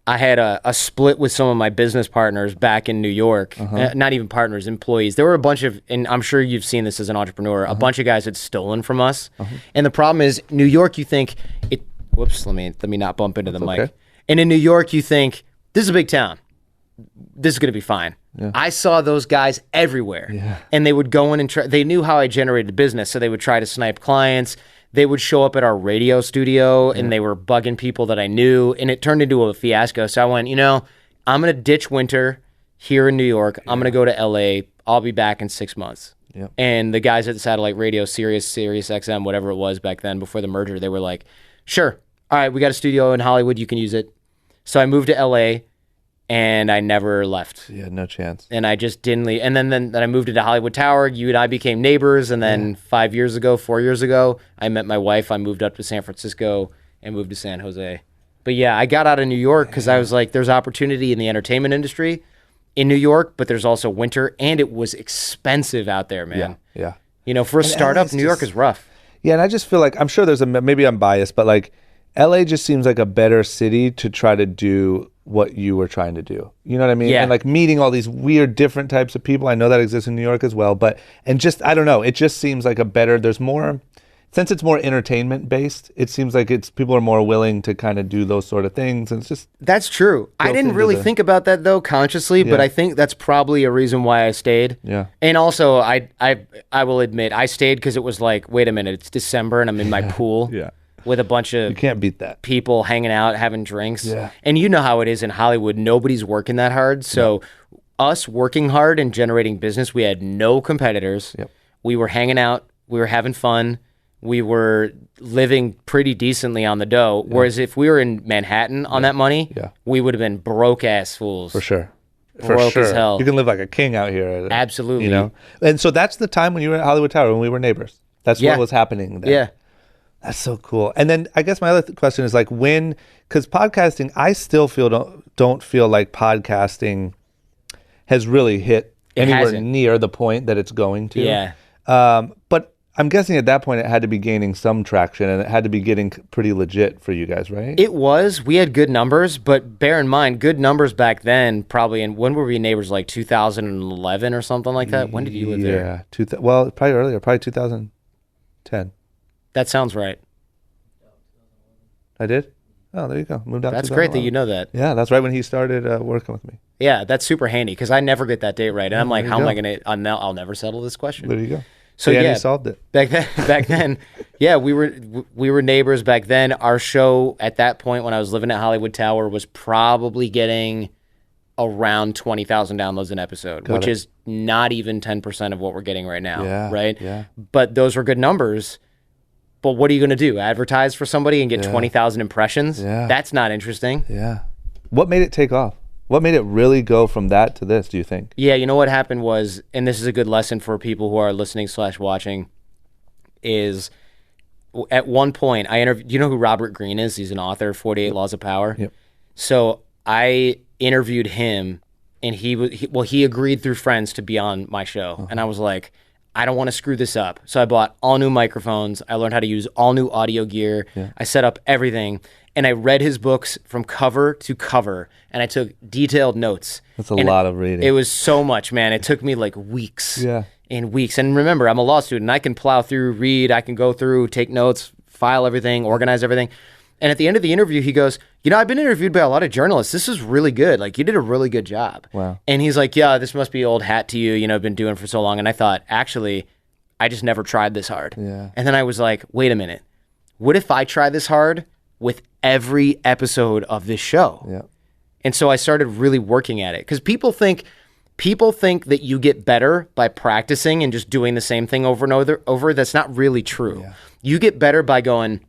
I had a split with some of my business partners back in New York. Not even partners, employees. There were a bunch of, and I'm sure you've seen this as an entrepreneur, a bunch of guys had stolen from us. And the problem is, New York, you think, whoops, let me not bump into the mic. Okay. And in New York, you think, this is a big town. This is going to be fine. Yeah. I saw those guys everywhere. Yeah. And they would go in and they knew how I generated business, so they would try to snipe clients. They would show up at our radio studio, and they were bugging people that I knew, and it turned into a fiasco. So I went, I'm going to ditch winter here in New York. I'm going to go to LA. I'll be back in 6 months. Yep. And the guys at the satellite radio, Sirius XM, whatever it was back then before the merger, they were like, sure. All right, we got a studio in Hollywood. You can use it. So I moved to LA, and I never left. Yeah, no chance. And I just didn't leave. And then I moved into Hollywood Tower. You and I became neighbors. And then 4 years ago, I met my wife. I moved up to San Francisco and moved to San Jose. But yeah, I got out of New York because I was like, there's opportunity in the entertainment industry in New York, but there's also winter, and it was expensive out there, man. Yeah. For a startup, New York is rough. Yeah, and I just feel like, I'm sure maybe I'm biased, but like, LA just seems like a better city to try to do what you were trying to do. You know what I mean? Yeah. And like meeting all these weird different types of people. I know that exists in New York as well, I don't know. It just seems like there's more, since it's more entertainment based, it seems like people are more willing to kind of do those sort of things. And it's just. That's true. I didn't really think about that though consciously, but I think that's probably a reason why I stayed. Yeah. And also I will admit I stayed because it was like, wait a minute, it's December and I'm in my pool. Yeah. With a bunch of you can't beat that. People hanging out, having drinks. Yeah. And you know how it is in Hollywood. Nobody's working that hard. So us working hard and generating business, we had no competitors. Yep. We were hanging out. We were having fun. We were living pretty decently on the dough. Yeah. Whereas if we were in Manhattan on that money, we would have been broke-ass fools. For sure. Broke as hell. You can live like a king out here. Absolutely. And so that's the time when you were at Hollywood Tower, when we were neighbors. That's what was happening there. Yeah. That's so cool. And then I guess my other question is like because podcasting, I still don't feel like podcasting has really hit anywhere near the point that it's going to. Yeah. But I'm guessing at that point it had to be gaining some traction and it had to be getting pretty legit for you guys, right? It was. We had good numbers, but bear in mind, good numbers back then, probably, and when were we neighbors, like 2011 or something like that? When did you live there? Yeah, well, probably earlier, probably 2010. That sounds right. I did? Oh, there you go. Moved out. That's great that you know that. Yeah, that's right when he started working with me. Yeah, that's super handy because I never get that date right. And I'm like, how am I going to, I'll never settle this question. There you go. So Danny solved it. Back then, yeah, we were neighbors back then. Our show at that point when I was living at Hollywood Tower was probably getting around 20,000 downloads an episode, which is not even 10% of what we're getting right now, right? Yeah. But those were good numbers. But what are you going to do? Advertise for somebody and get 20,000 impressions? Yeah. That's not interesting. Yeah. What made it take off? What made it really go from that to this, do you think? Yeah, you know what happened was, and this is a good lesson for people who are listening / watching, is at one point I interviewed, you know who Robert Greene is? He's an author, 48 Laws of Power. Yep. So I interviewed him, and he agreed through friends to be on my show. And I was like, I don't want to screw this up. So I bought all new microphones. I learned how to use all new audio gear. Yeah. I set up everything. And I read his books from cover to cover. And I took detailed notes. That's a lot of reading. It was so much, man. It took me like weeks and weeks. And remember, I'm a law student. I can plow through, read. I can go through, take notes, file everything, organize everything. And at the end of the interview, he goes, I've been interviewed by a lot of journalists. This is really good. Like, you did a really good job. Wow. And he's like, yeah, this must be old hat to you. I've been doing it for so long. And I thought, actually, I just never tried this hard. Yeah. And then I was like, wait a minute. What if I try this hard with every episode of this show? Yeah. And so I started really working at it. Because people think that you get better by practicing and just doing the same thing over and over. That's not really true. Yeah. You get better by going,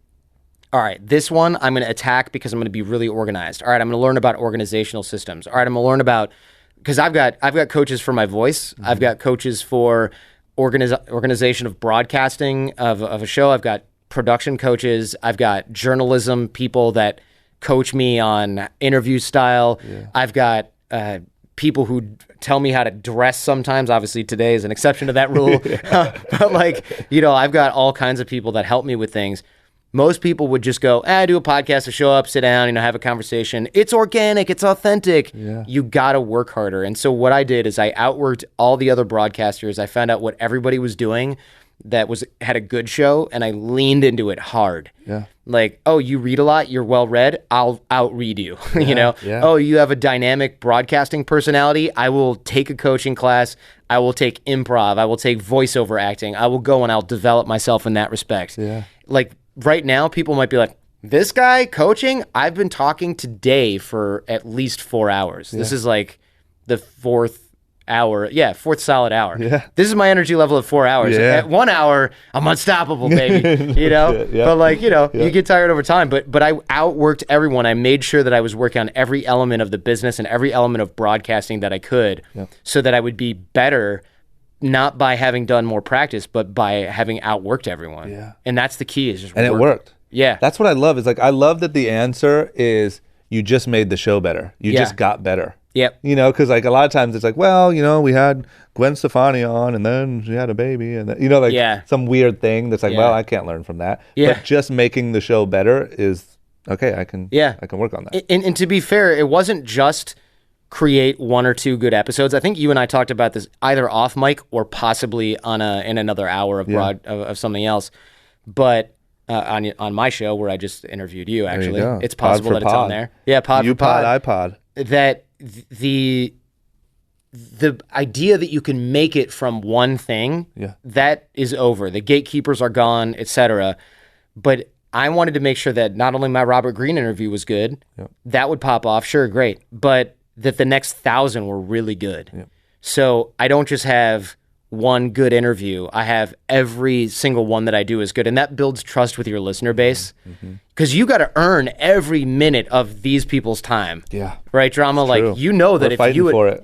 all right, this one I'm going to attack because I'm going to be really organized. All right, I'm going to learn about organizational systems. All right, I'm going to learn about, because I've got coaches for my voice. Mm-hmm. I've got coaches for organization of broadcasting of a show. I've got production coaches. I've got journalism people that coach me on interview style. Yeah. I've got people who tell me how to dress sometimes. Obviously, today is an exception to that rule. But I've got all kinds of people that help me with things. Most people would just go, do a podcast, to show up, sit down, have a conversation. It's organic, it's authentic. Yeah. You got to work harder. And so what I did is I outworked all the other broadcasters. I found out what everybody was doing that had a good show, and I leaned into it hard. Yeah. Like, oh, you read a lot, you're well read, I'll outread you. Yeah. Oh, you have a dynamic broadcasting personality, I will take a coaching class, I will take improv, I will take voiceover acting, I will go and I'll develop myself in that respect. Yeah. Like, right now, people might be like, this guy coaching? I've been talking today for at least 4 hours. Yeah. This is like the fourth solid hour. Yeah. This is my energy level of 4 hours. Yeah. At 1 hour, I'm unstoppable, baby. Yeah. But you get tired over time. But I outworked everyone. I made sure that I was working on every element of the business and every element of broadcasting that I could so that I would be better, not by having done more practice, but by having outworked everyone. Yeah. And that's the key, is just And work. It worked. Yeah. That's what I love. Is I love that the answer is you just made the show better. You just got better. Yep. Because a lot of times it's like, well, we had Gwen Stefani on and then she had a baby and then, some weird thing that's like, well, I can't learn from that. Yeah. But just making the show better is, okay, I can work on that. And to be fair, it wasn't just create 1 or 2 good episodes. I think you and I talked about this either off mic or possibly in another hour of something else. But on my show where I just interviewed you, actually, it's possible that it's on there. Yeah, pod for pod. iPod. That the idea that you can make it from one thing, that is over. The gatekeepers are gone, etc. But I wanted to make sure that not only my Robert Greene interview was good, that would pop off, sure, great, but that the next 1,000 were really good. Yep. So I don't just have one good interview. I have every single one that I do is good. And that builds trust with your listener base. Because you got to earn every minute of these people's time. Yeah. Right, Drama? Like, true. That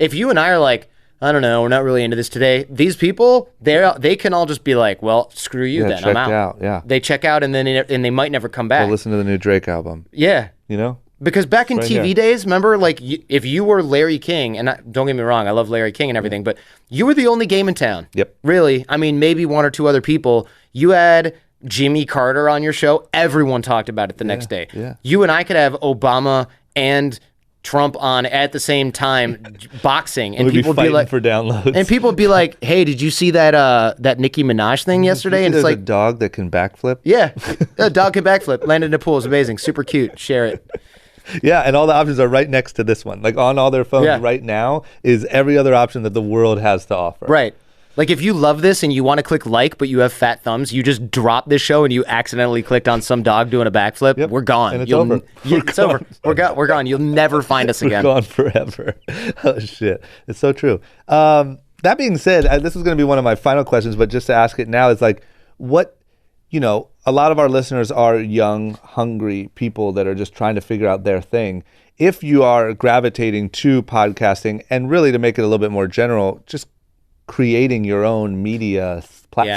if you and I are like, I don't know, we're not really into this today, these people, they can all just be like, well, screw you then, I'm out. Yeah. They check out and then they might never come back. Go listen to the new Drake album. Yeah. Because back in TV days, remember, if you were Larry King, and don't get me wrong, I love Larry King and everything, but you were the only game in town. Yep. Really. I mean, maybe 1 or 2 other people. You had Jimmy Carter on your show. Everyone talked about it the next day. Yeah. You and I could have Obama and Trump on at the same time boxing, and people would be like, for downloads. And people would be like, "Hey, did you see that Nicki Minaj thing yesterday?" And it's like a dog that can backflip. Yeah, a dog can backflip. Landed in a pool is amazing, super cute. Share it. Yeah, and all the options are right next to this one. Like on all their phones right now is every other option that the world has to offer. Right. Like if you love this and you want to click like, but you have fat thumbs, you just drop this show and you accidentally clicked on some dog doing a backflip. Yep. We're gone. And it's over. It's over. We're gone. You'll never find us again. We're gone forever. Oh shit, it's so true. That being said, this is going to be one of my final questions, but just to ask it now is like, what, a lot of our listeners are young, hungry people that are just trying to figure out their thing. If you are gravitating to podcasting, and really to make it a little bit more general, just creating your own media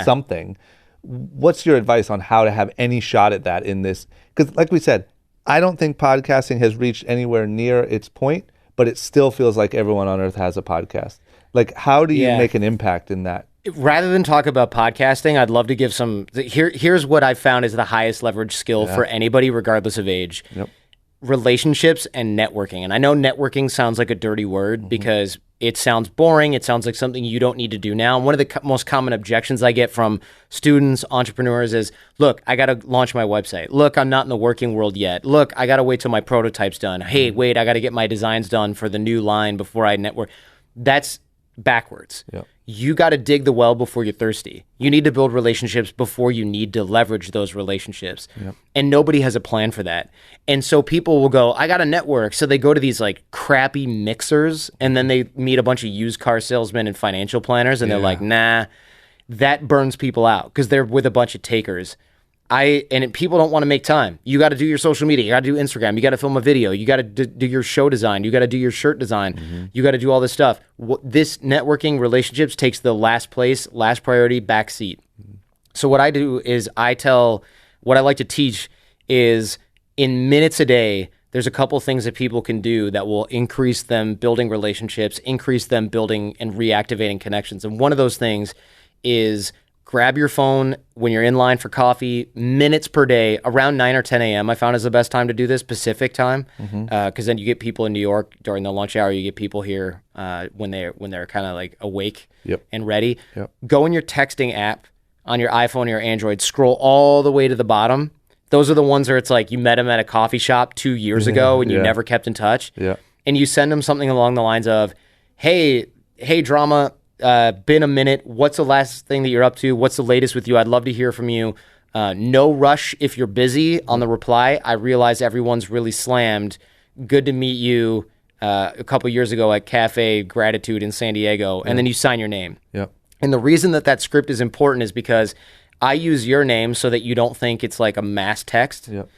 something, what's your advice on how to have any shot at that in this? Because like we said, I don't think podcasting has reached anywhere near its point, but it still feels like everyone on earth has a podcast. Like, how do you make an impact in that? Rather than talk about podcasting, I'd love to give some... Here's what I've found is the highest leverage skill for anybody, regardless of age. Yep. Relationships and networking. And I know networking sounds like a dirty word because it sounds boring. It sounds like something you don't need to do now. And one of the most common objections I get from students, entrepreneurs is, look, I got to launch my website. Look, I'm not in the working world yet. Look, I got to wait till my prototype's done. Hey, wait, I got to get my designs done for the new line before I network. That's backwards. Yep. You got to dig the well before you're thirsty. You need to build relationships before you need to leverage those relationships. Yep. And nobody has a plan for that. And so people will go, I got a network. So they go to these like crappy mixers and then they meet a bunch of used car salesmen and financial planners and they're like, nah, that burns people out because they're with a bunch of takers. People don't want to make time. You got to do your social media. You got to do Instagram. You got to film a video. You got to do your show design. You got to do your shirt design. You got to do all this stuff. This networking relationships takes the last place, last priority, back seat. So what I do is what I like to teach is in minutes a day, there's a couple things that people can do that will increase them building relationships, increase them building and reactivating connections. And one of those things is grab your phone when you're in line for coffee, minutes per day, around 9 or 10 a.m. I found is the best time to do this, Pacific time, because then you get people in New York during the lunch hour. You get people here when they're kind of like awake and ready. Yep. Go in your texting app on your iPhone or your Android, scroll all the way to the bottom. Those are the ones where it's like you met them at a coffee shop 2 years ago and you never kept in touch. Yeah. And you send them something along the lines of, hey, drama, been a minute. What's the last thing that you're up to? What's the latest with you? I'd love to hear from you. No rush if you're busy on the reply. I realize everyone's really slammed. Good to meet you a couple years ago at Cafe Gratitude in San Diego. And then you sign your name. Yep. And the reason that script is important is because I use your name so that you don't think it's like a mass text. Yep.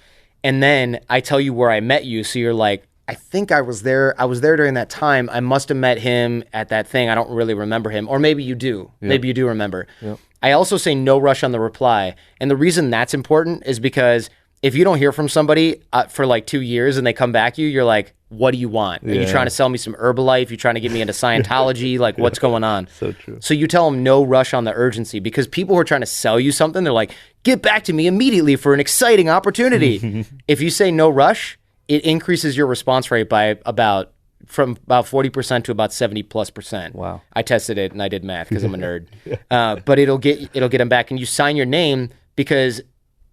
And then I tell you where I met you. So you're like, I think I was there. I was there during that time. I must have met him at that thing. I don't really remember him. Or maybe you do. Yep. Maybe you do remember. Yep. I also say no rush on the reply. And the reason that's important is because if you don't hear from somebody for like 2 years and they come back to you, you're like, what do you want? Are you trying to sell me some Herbalife? You trying to get me into Scientology? Like, what's going on? So true. So you tell them no rush on the urgency because people who are trying to sell you something, they're like, get back to me immediately for an exciting opportunity. If you say no rush, it increases your response rate by from about 40% to about 70+%. Wow. I tested it and I did math because I'm a nerd. But it'll get them back. And you sign your name because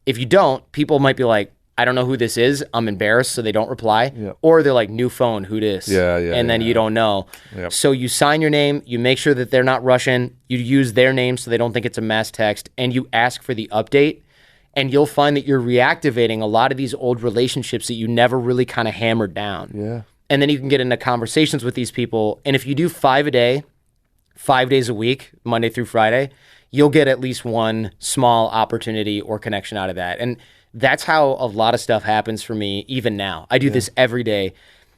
if you don't, people might be like, I don't know who this is. I'm embarrassed, so they don't reply. Yep. Or they're like, new phone, who this? And then you don't know. Yep. So you sign your name, you make sure that they're not rushing, you use their name so they don't think it's a mass text, and you ask for the update. And you'll find that you're reactivating a lot of these old relationships that you never really kind of hammered down. Yeah. And then you can get into conversations with these people. And if you do 5 a day, 5 days a week, Monday through Friday, you'll get at least one small opportunity or connection out of that. And that's how a lot of stuff happens for me even now. I do this every day.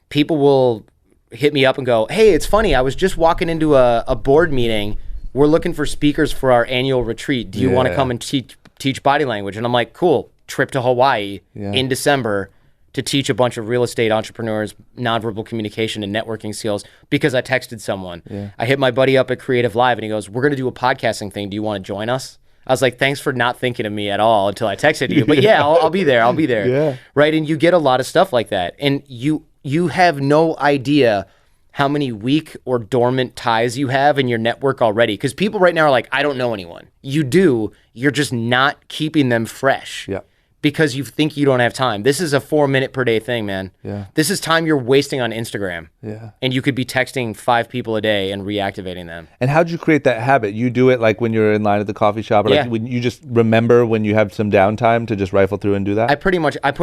People will hit me up and go, hey, it's funny. I was just walking into a board meeting. We're looking for speakers for our annual retreat. Do you want to come and teach body language? And I'm like, cool, trip to Hawaii in December to teach a bunch of real estate entrepreneurs nonverbal communication and networking skills because I texted someone. I hit my buddy up at Creative Live and he goes, we're going to do a podcasting thing. Do you want to join us? I was like, thanks for not thinking of me at all until I texted you. But I'll be there. I'll be there. Yeah. Right. And you get a lot of stuff like that. And you have no idea how many weak or dormant ties you have in your network already. Because people right now are like, I don't know anyone. You do. You're just not keeping them fresh. Yeah. because you think you don't have time. This is a 4-minute per day thing, man. Yeah. This is time you're wasting on Instagram. Yeah. And you could be texting 5 people a day and reactivating them. And how'd you create that habit? You do it like when you're in line at the coffee shop, or like when you just remember when you have some downtime to just rifle through and do that? I put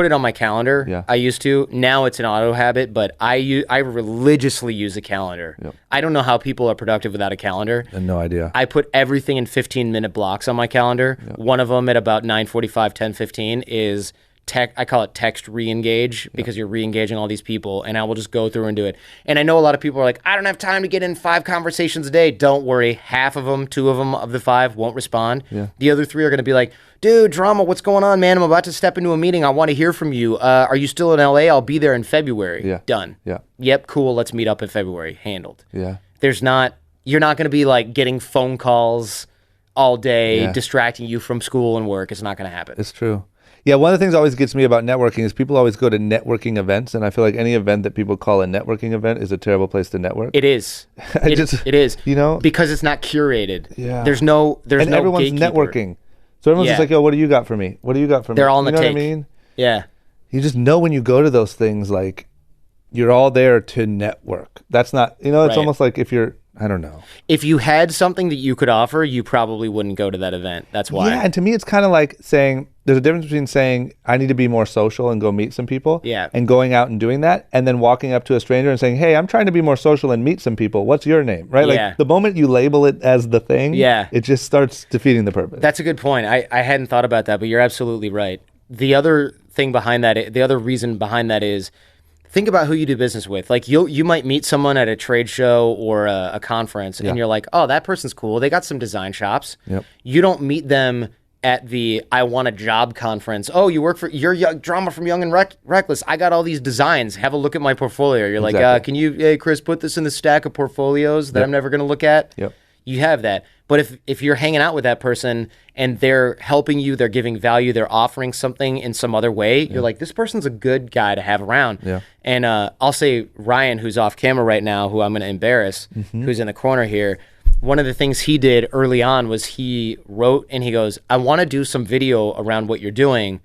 it on my calendar. Yeah. I used to. Now it's an auto habit, but I religiously use a calendar. Yep. I don't know how people are productive without a calendar. I have no idea. I put everything in 15-minute blocks on my calendar. Yep. One of them at about 9:45, 10:15 is I call it text re-engage, because you're re-engaging all these people, and I will just go through and do it. And I know a lot of people are like, I don't have time to get in 5 conversations a day. Don't worry. Half of them, 2 of them of the 5 won't respond. Yeah. The other 3 are going to be like, dude, drama, what's going on, man? I'm about to step into a meeting. I want to hear from you. Are you still in LA? I'll be there in February. Yeah. Done. Yeah. Yep, cool. Let's meet up in February. Handled. Yeah. You're not going to be like getting phone calls all day, distracting you from school and work. It's not going to happen. It's true. Yeah, one of the things that always gets me about networking is people always go to networking events, and I feel like any event that people call a networking event is a terrible place to network. It is. It is. You know? Because it's not curated. Yeah. There's no everyone's gatekeeper. networking. So everyone's just like, yo, what do you got for me? What do you got for me? They're all in the take. take. What I mean? Yeah. You just know when you go to those things, like, you're all there to network. That's not, it's almost like if you're, I don't know. If you had something that you could offer, you probably wouldn't go to that event. That's why. Yeah, and to me, it's kind of like saying, there's a difference between saying, I need to be more social and go meet some people, and going out and doing that, and then walking up to a stranger and saying, hey, I'm trying to be more social and meet some people. What's your name? Right? Like, the moment you label it as the thing, it just starts defeating the purpose. That's a good point. I hadn't thought about that, but you're absolutely right. The other thing behind that, the other reason behind that is, think about who you do business with. Like you might meet someone at a trade show or a conference, and you're like, oh, that person's cool. They got some design shops. Yep. You don't meet them at the I want a job conference. Oh, you're young, drama from Young and Reckless. I got all these designs. Have a look at my portfolio. You're like, can you, hey, Chris, put this in the stack of portfolios that I'm never going to look at? Yep. You have that. But if you're hanging out with that person and they're helping you, they're giving value, they're offering something in some other way, you're like, this person's a good guy to have around. Yeah. And I'll say Ryan, who's off camera right now, who I'm going to embarrass, who's in the corner here, one of the things he did early on was he wrote and he goes, I want to do some video around what you're doing.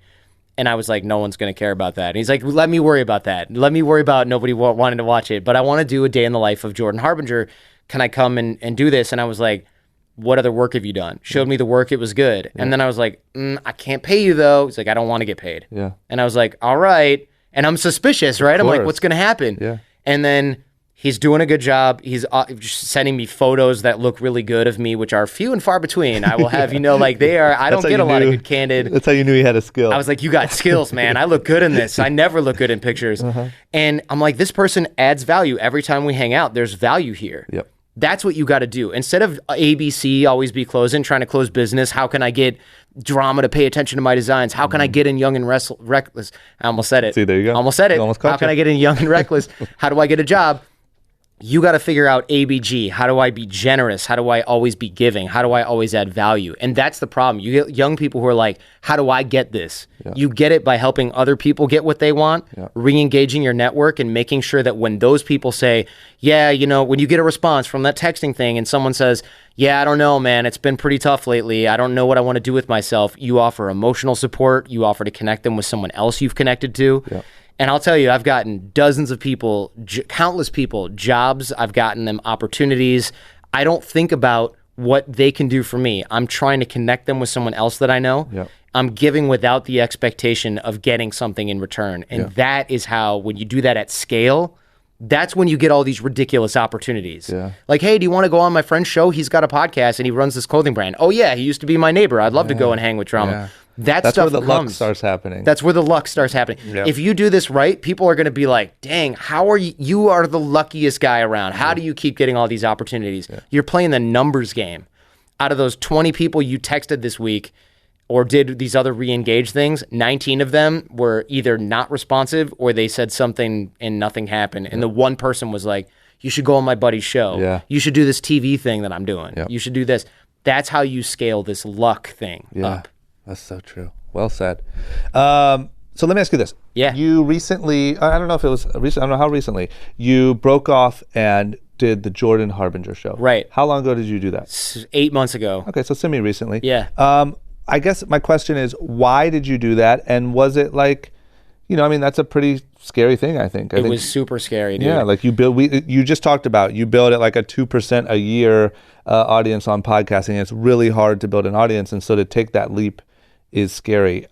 And I was like, no one's going to care about that. And he's like, let me worry about that. Let me worry about nobody wanting to watch it. But I want to do a day in the life of Jordan Harbinger. Can I come and do this? And I was like, what other work have you done? Showed me the work. It was good. Yeah. And then I was like, I can't pay you though. He's like, I don't want to get paid. Yeah. And I was like, all right. And I'm suspicious, right? I'm like, what's going to happen? Yeah. And then he's doing a good job. He's sending me photos that look really good of me, which are few and far between. I will have, like they are. I don't get a lot of good candid. That's how you knew he had a skill. I was like, you got skills, man. I look good in this. I never look good in pictures. And I'm like, this person adds value every time we hang out. There's value here. Yep. That's what you got to do. Instead of ABC, always be closing, trying to close business, how can I get drama to pay attention to my designs? How can I get in Young and Reckless? I almost said it. See, there you go. Almost said it. How can I get in Young and Reckless? How do I get a job? You got to figure out ABG. How do I be generous? How do I always be giving? How do I always add value? And that's the problem. You get young people who are like, how do I get this? Yeah. You get it by helping other people get what they want, re-engaging your network and making sure that when those people say, yeah, when you get a response from that texting thing and someone says, yeah, I don't know, man, it's been pretty tough lately. I don't know what I want to do with myself. You offer emotional support. You offer to connect them with someone else you've connected to. Yeah. And I'll tell you, I've gotten dozens of people, countless people, jobs. I've gotten them opportunities. I don't think about what they can do for me. I'm trying to connect them with someone else that I know. Yep. I'm giving without the expectation of getting something in return. And that is how, when you do that at scale, that's when you get all these ridiculous opportunities. Yeah. Like, hey, do you want to go on my friend's show? He's got a podcast and he runs this clothing brand. Oh, yeah, he used to be my neighbor. I'd love to go and hang with drama. Yeah. That's where the luck starts happening. That's where the luck starts happening. Yep. If you do this right, people are going to be like, dang, how are you? You are the luckiest guy around. How do you keep getting all these opportunities? Yeah. You're playing the numbers game. Out of those 20 people you texted this week or did these other re-engage things, 19 of them were either not responsive or they said something and nothing happened. And the one person was like, you should go on my buddy's show. Yeah. You should do this TV thing that I'm doing. Yep. You should do this. That's how you scale this luck thing up. That's so true. Well said. So let me ask you this. Yeah. You recently, I don't know if it was recent, I don't know how recently, you broke off and did the Jordan Harbinger show. Right. How long ago did you do that? 8 months ago. Okay, so semi-recently. Yeah. I guess my question is, why did you do that? And was it like, I mean, that's a pretty scary thing, I think. It was super scary, dude. Yeah, like you just talked about, you build at like a 2% a year audience on podcasting. It's really hard to build an audience. And so to take that leap is scary.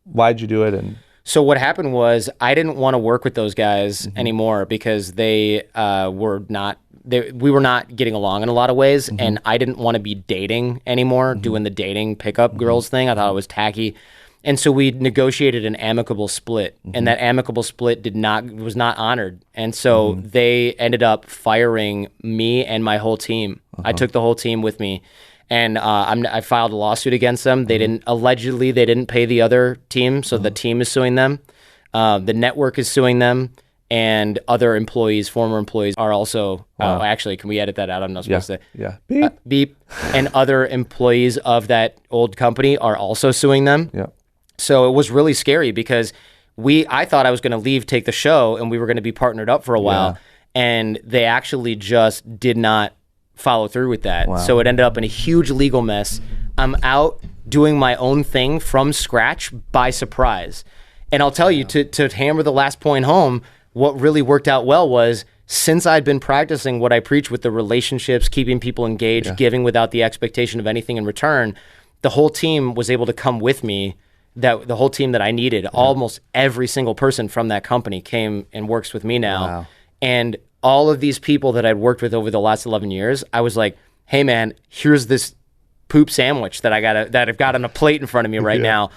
Why'd you do it? And so what happened was I didn't want to work with those guys anymore because we were not getting along in a lot of ways, and I didn't want to be dating anymore, doing the dating pickup girls thing. I thought it was tacky. And so we negotiated an amicable split, and that amicable split was not honored. And so they ended up firing me and my whole team. I took the whole team with me, and I filed a lawsuit against them. They didn't pay the other team, so the team is suing them. The network is suing them, and other employees, former employees, are also. Actually, can we edit that out? I'm not supposed to. Yeah. Beep. And other employees of that old company are also suing them. Yeah. So it was really scary because I thought I was going to leave, take the show, and we were going to be partnered up for a while. And they actually just did not follow through with that. Wow. So it ended up in a huge legal mess. I'm out doing my own thing from scratch by surprise. And I'll tell you, to hammer the last point home, what really worked out well was, since I'd been practicing what I preach with the relationships, keeping people engaged, giving without the expectation of anything in return, the whole team was able to come with me. The whole team that I needed, almost every single person from that company came and works with me now. Wow. And all of these people that I'd worked with over the last 11 years, I was like, hey man, here's this poop sandwich that I've got on a plate in front of me right now.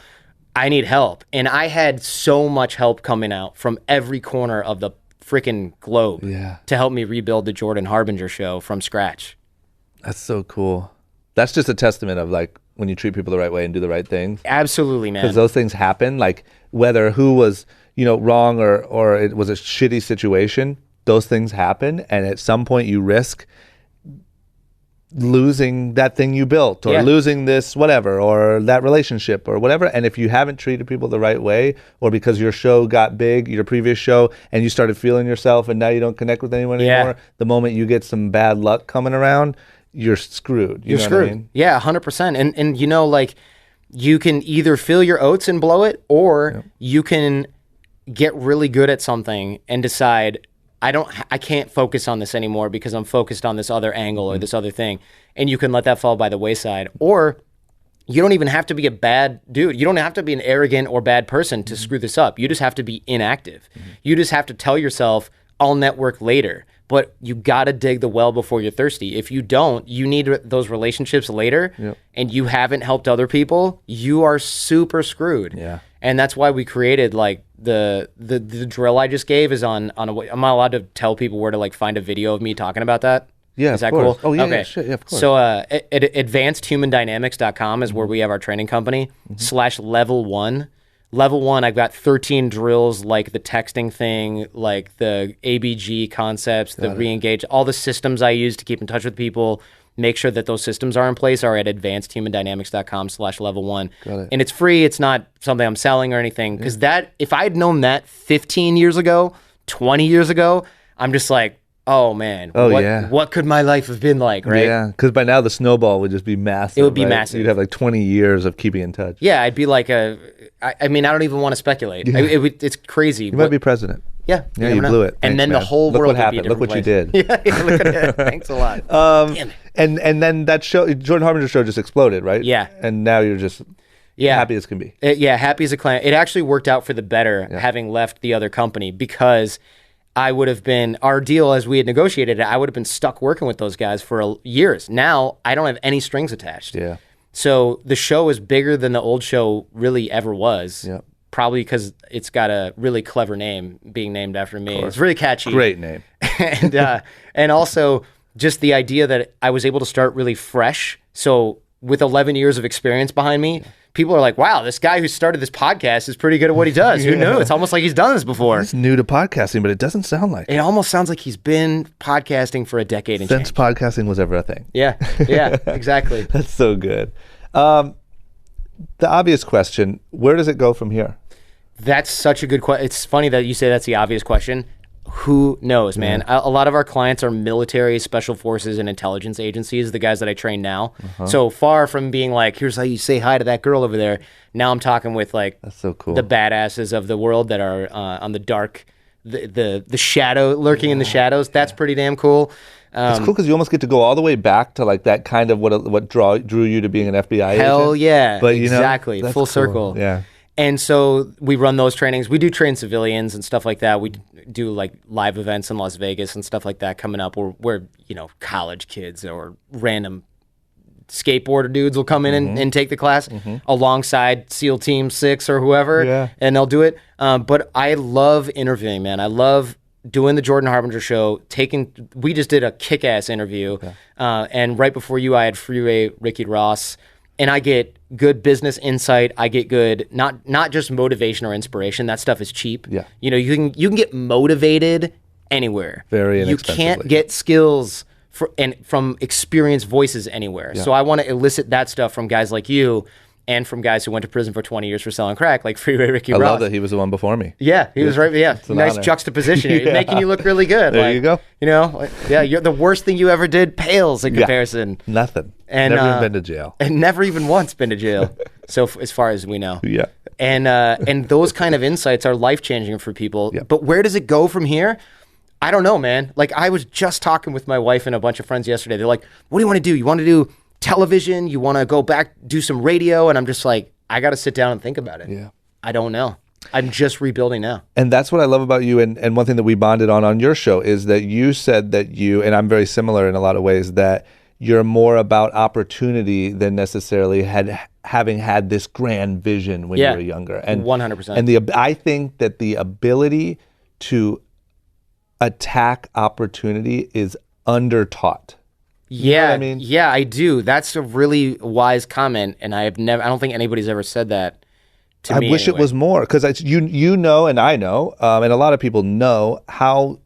I need help. And I had so much help coming out from every corner of the freaking globe to help me rebuild the Jordan Harbinger show from scratch. That's so cool. That's just a testament of like, when you treat people the right way and do the right things. Absolutely, man. Because those things happen, like whether who was, wrong or it was a shitty situation, those things happen. And at some point you risk losing that thing you built or losing this whatever or that relationship or whatever. And if you haven't treated people the right way, or because your show got big, your previous show, and you started feeling yourself and now you don't connect with anyone anymore, the moment you get some bad luck coming around, you're screwed. You're screwed. I mean? Yeah, 100%. And you can either fill your oats and blow it, or you can get really good at something and decide, I can't focus on this anymore because I'm focused on this other angle or this other thing. And you can let that fall by the wayside. Or you don't even have to be a bad dude. You don't have to be an arrogant or bad person to screw this up. You just have to be inactive. You just have to tell yourself, I'll network later. But you got to dig the well before you're thirsty. If you don't, you need those relationships later, and you haven't helped other people, you are super screwed. Yeah. And that's why we created like the drill I just gave is on a way. I'm not allowed to tell people where to like find a video of me talking about that. Yeah, is that cool? Oh yeah, okay. Yeah, of course. So advancedhumandynamics.com is where we have our training company /level 1. Level 1, I've got 13 drills like the texting thing, like the ABG concepts, the re-engage, all the systems I use to keep in touch with people, make sure that those systems are in place, are at advancedhumandynamics.com /level 1. Got it. And it's free. It's not something I'm selling or anything. Because if I had known that 15 years ago, 20 years ago, I'm just like, oh man, what could my life have been like, right? Yeah, because by now the snowball would just be massive. It would be massive. You'd have like 20 years of keeping in touch. Yeah, I'd be like I mean, I don't even want to speculate. It's crazy. You might be president. Yeah, you blew it. And then the whole look world what happened. Look what you did. Yeah, look at it. Thanks a lot. Damn it. And then that show, Jordan Harbinger show, just exploded, right? Yeah. And now you're just happy as can be. Happy as a client. It actually worked out for the better having left the other company, because I would have been, our deal as we had negotiated it, I would have been stuck working with those guys for years. Now I don't have any strings attached. Yeah. So the show is bigger than the old show really ever was. Yeah. Probably because it's got a really clever name being named after me. It's really catchy. Great name. and also just the idea that I was able to start really fresh. So with 11 years of experience behind me, people are like, wow, this guy who started this podcast is pretty good at what he does. Who knew? It's almost like he's done this before. He's new to podcasting, but it doesn't sound like it. It almost sounds like he's been podcasting for a decade and since change. Podcasting was ever a thing. Yeah, exactly. That's so good. The obvious question, where does it go from here? That's such a good question. It's funny that you say that's the obvious question. Who knows, man? A lot of our clients are military, special forces, and intelligence agencies, the guys that I train now. So far from being like, here's how you say hi to that girl over there, now I'm talking with like That's so cool. the badasses of the world that are on the dark, the shadow, lurking in the shadows. That's pretty damn cool. It's cool because you almost get to go all the way back to like that kind of what drew you to being an FBI agent. Hell yeah. But exactly. that's Full cool. circle. Yeah. And so we run those trainings. We do train civilians and stuff like that. We do like live events in Las Vegas and stuff like that coming up where college kids or random skateboarder dudes will come in and take the class alongside SEAL Team 6 or whoever, and they'll do it. But I love interviewing, man. I love doing the Jordan Harbinger show. We just did a kick-ass interview, and right before you, I had Freeway Ricky Ross. And I get good business insight. I get good, not just motivation or inspiration. That stuff is cheap. Yeah. You can get motivated anywhere. Very You inexpensively. can't get skills from experienced voices anywhere. So I want to elicit that stuff from guys like you and from guys who went to prison for 20 years for selling crack, like Freeway Ricky Ross. I love that he was the one before me. Yeah, he was right. Yeah, an nice honor. juxtaposition. It's making you look really good. There you go. You're the worst thing you ever did pales in comparison. Nothing. And, Never even been to jail. And never even once been to jail. So as far as we know. Yeah. And those kind of insights are life-changing for people. Yeah. But where does it go from here? I don't know, man. Like, I was just talking with my wife and a bunch of friends yesterday. They're like, what do you want to do? You want to do television? You want to go back, do some radio? And I'm just like, I got to sit down and think about it. Yeah. I don't know. I'm just rebuilding now. And that's what I love about you. And one thing that we bonded on your show is that you said that and I'm very similar in a lot of ways, that you're more about opportunity than necessarily having had this grand vision when you were younger. And 100%. And I think that the ability to attack opportunity is undertaught. You know what I mean? Yeah, I do. That's a really wise comment, and I don't think anybody's ever said that to me. I wish anyway. it was more, because you know, and I know, and a lot of people know how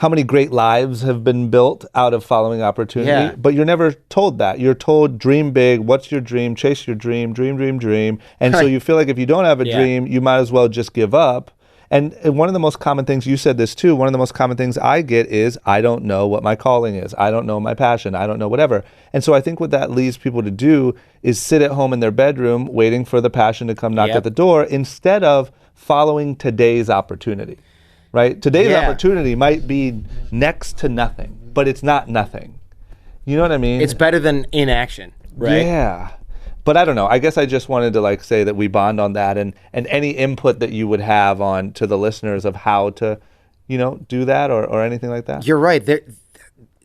many great lives have been built out of following opportunity, but you're never told that. You're told, dream big, what's your dream, chase your dream, dream. And so you feel like if you don't have a dream, you might as well just give up. And one of the most common things, you said this too, one of the most common things I get is, I don't know what my calling is. I don't know my passion. I don't know whatever. And so I think what that leaves people to do is sit at home in their bedroom waiting for the passion to come knock at the door, instead of following today's opportunity, right? Today's opportunity might be next to nothing, but it's not nothing. You know what I mean? It's better than inaction, right? Yeah. But I don't know. I guess I just wanted to say that we bond on that, and any input that you would have on to the listeners of how to, do that or anything like that. You're right.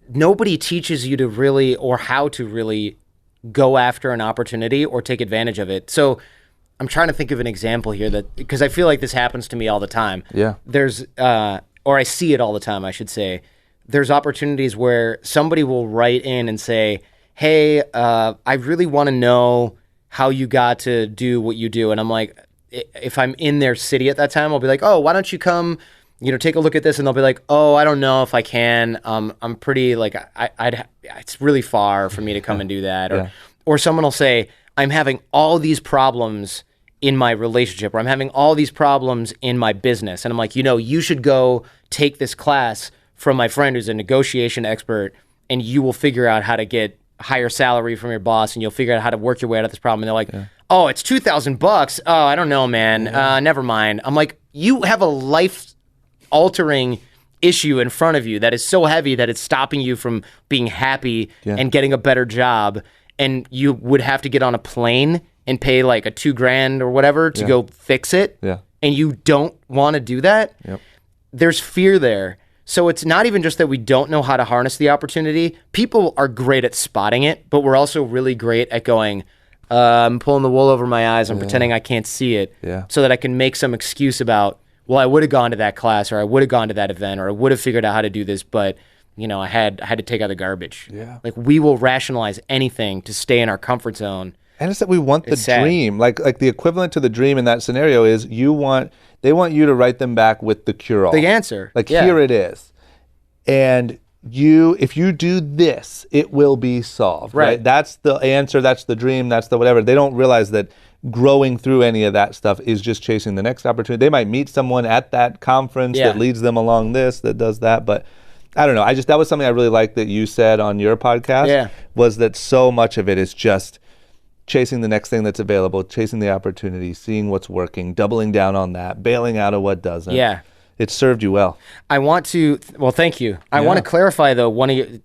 Nobody teaches you to really, or how to really go after an opportunity or take advantage of it. So I'm trying to think of an example here because I feel like this happens to me all the time. Yeah. There's, or I see it all the time, I should say. There's opportunities where somebody will write in and say, hey, I really want to know how you got to do what you do. And I'm like, if I'm in their city at that time, I'll be like, oh, why don't you come, take a look at this? And they'll be like, oh, I don't know if I can. I'm pretty, it's really far for me to come and do that. Or someone will say, I'm having all these problems in my relationship, or I'm having all these problems in my business. And I'm like, you should go take this class from my friend who's a negotiation expert, and you will figure out how to get higher salary from your boss, and you'll figure out how to work your way out of this problem. And they're like, oh, it's $2,000. Oh, I don't know, man. Never mind. I'm like, you have a life-altering issue in front of you that is so heavy that it's stopping you from being happy and getting a better job. And you would have to get on a plane and pay like a $2,000 or whatever to go fix it. Yeah. And you don't want to do that. Yep. There's fear there. So it's not even just that we don't know how to harness the opportunity. People are great at spotting it, but we're also really great at going, I'm pulling the wool over my eyes. I'm pretending I can't see it so that I can make some excuse about, well, I would have gone to that class, or I would have gone to that event, or I would have figured out how to do this, but I had to take out the garbage. Yeah. Like, we will rationalize anything to stay in our comfort zone. And it's that we want the sad. dream. Like the equivalent to the dream in that scenario is they want you to write them back with the cure-all. The answer. Here it is. And if you do this, it will be solved. Right. That's the answer, that's the dream, that's the whatever. They don't realize that growing through any of that stuff is just chasing the next opportunity. They might meet someone at that conference that leads them along this, that does that, but I don't know. That was something I really liked that you said on your podcast, was that so much of it is just chasing the next thing that's available, chasing the opportunity, seeing what's working, doubling down on that, bailing out of what doesn't. Yeah. It served you well. I want to, thank you. I want to clarify though, and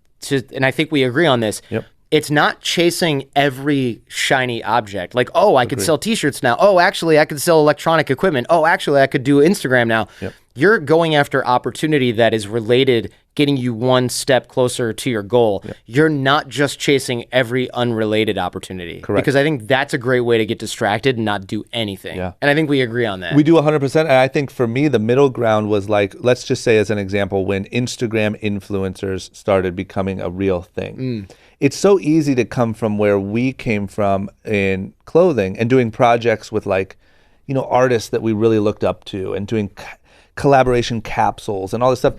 I think we agree on this. Yep. It's not chasing every shiny object. Like, oh, I could sell t-shirts now. Oh, actually, I could sell electronic equipment. Oh, actually, I could do Instagram now. Yep. You're going after opportunity that is related, getting you one step closer to your goal. Yep. You're not just chasing every unrelated opportunity. Correct. Because I think that's a great way to get distracted and not do anything. Yeah. And I think we agree on that. We do 100%. And I think for me, the middle ground was like, let's just say as an example, when Instagram influencers started becoming a real thing. It's so easy to come from where we came from in clothing and doing projects with artists that we really looked up to and doing collaboration capsules and all this stuff.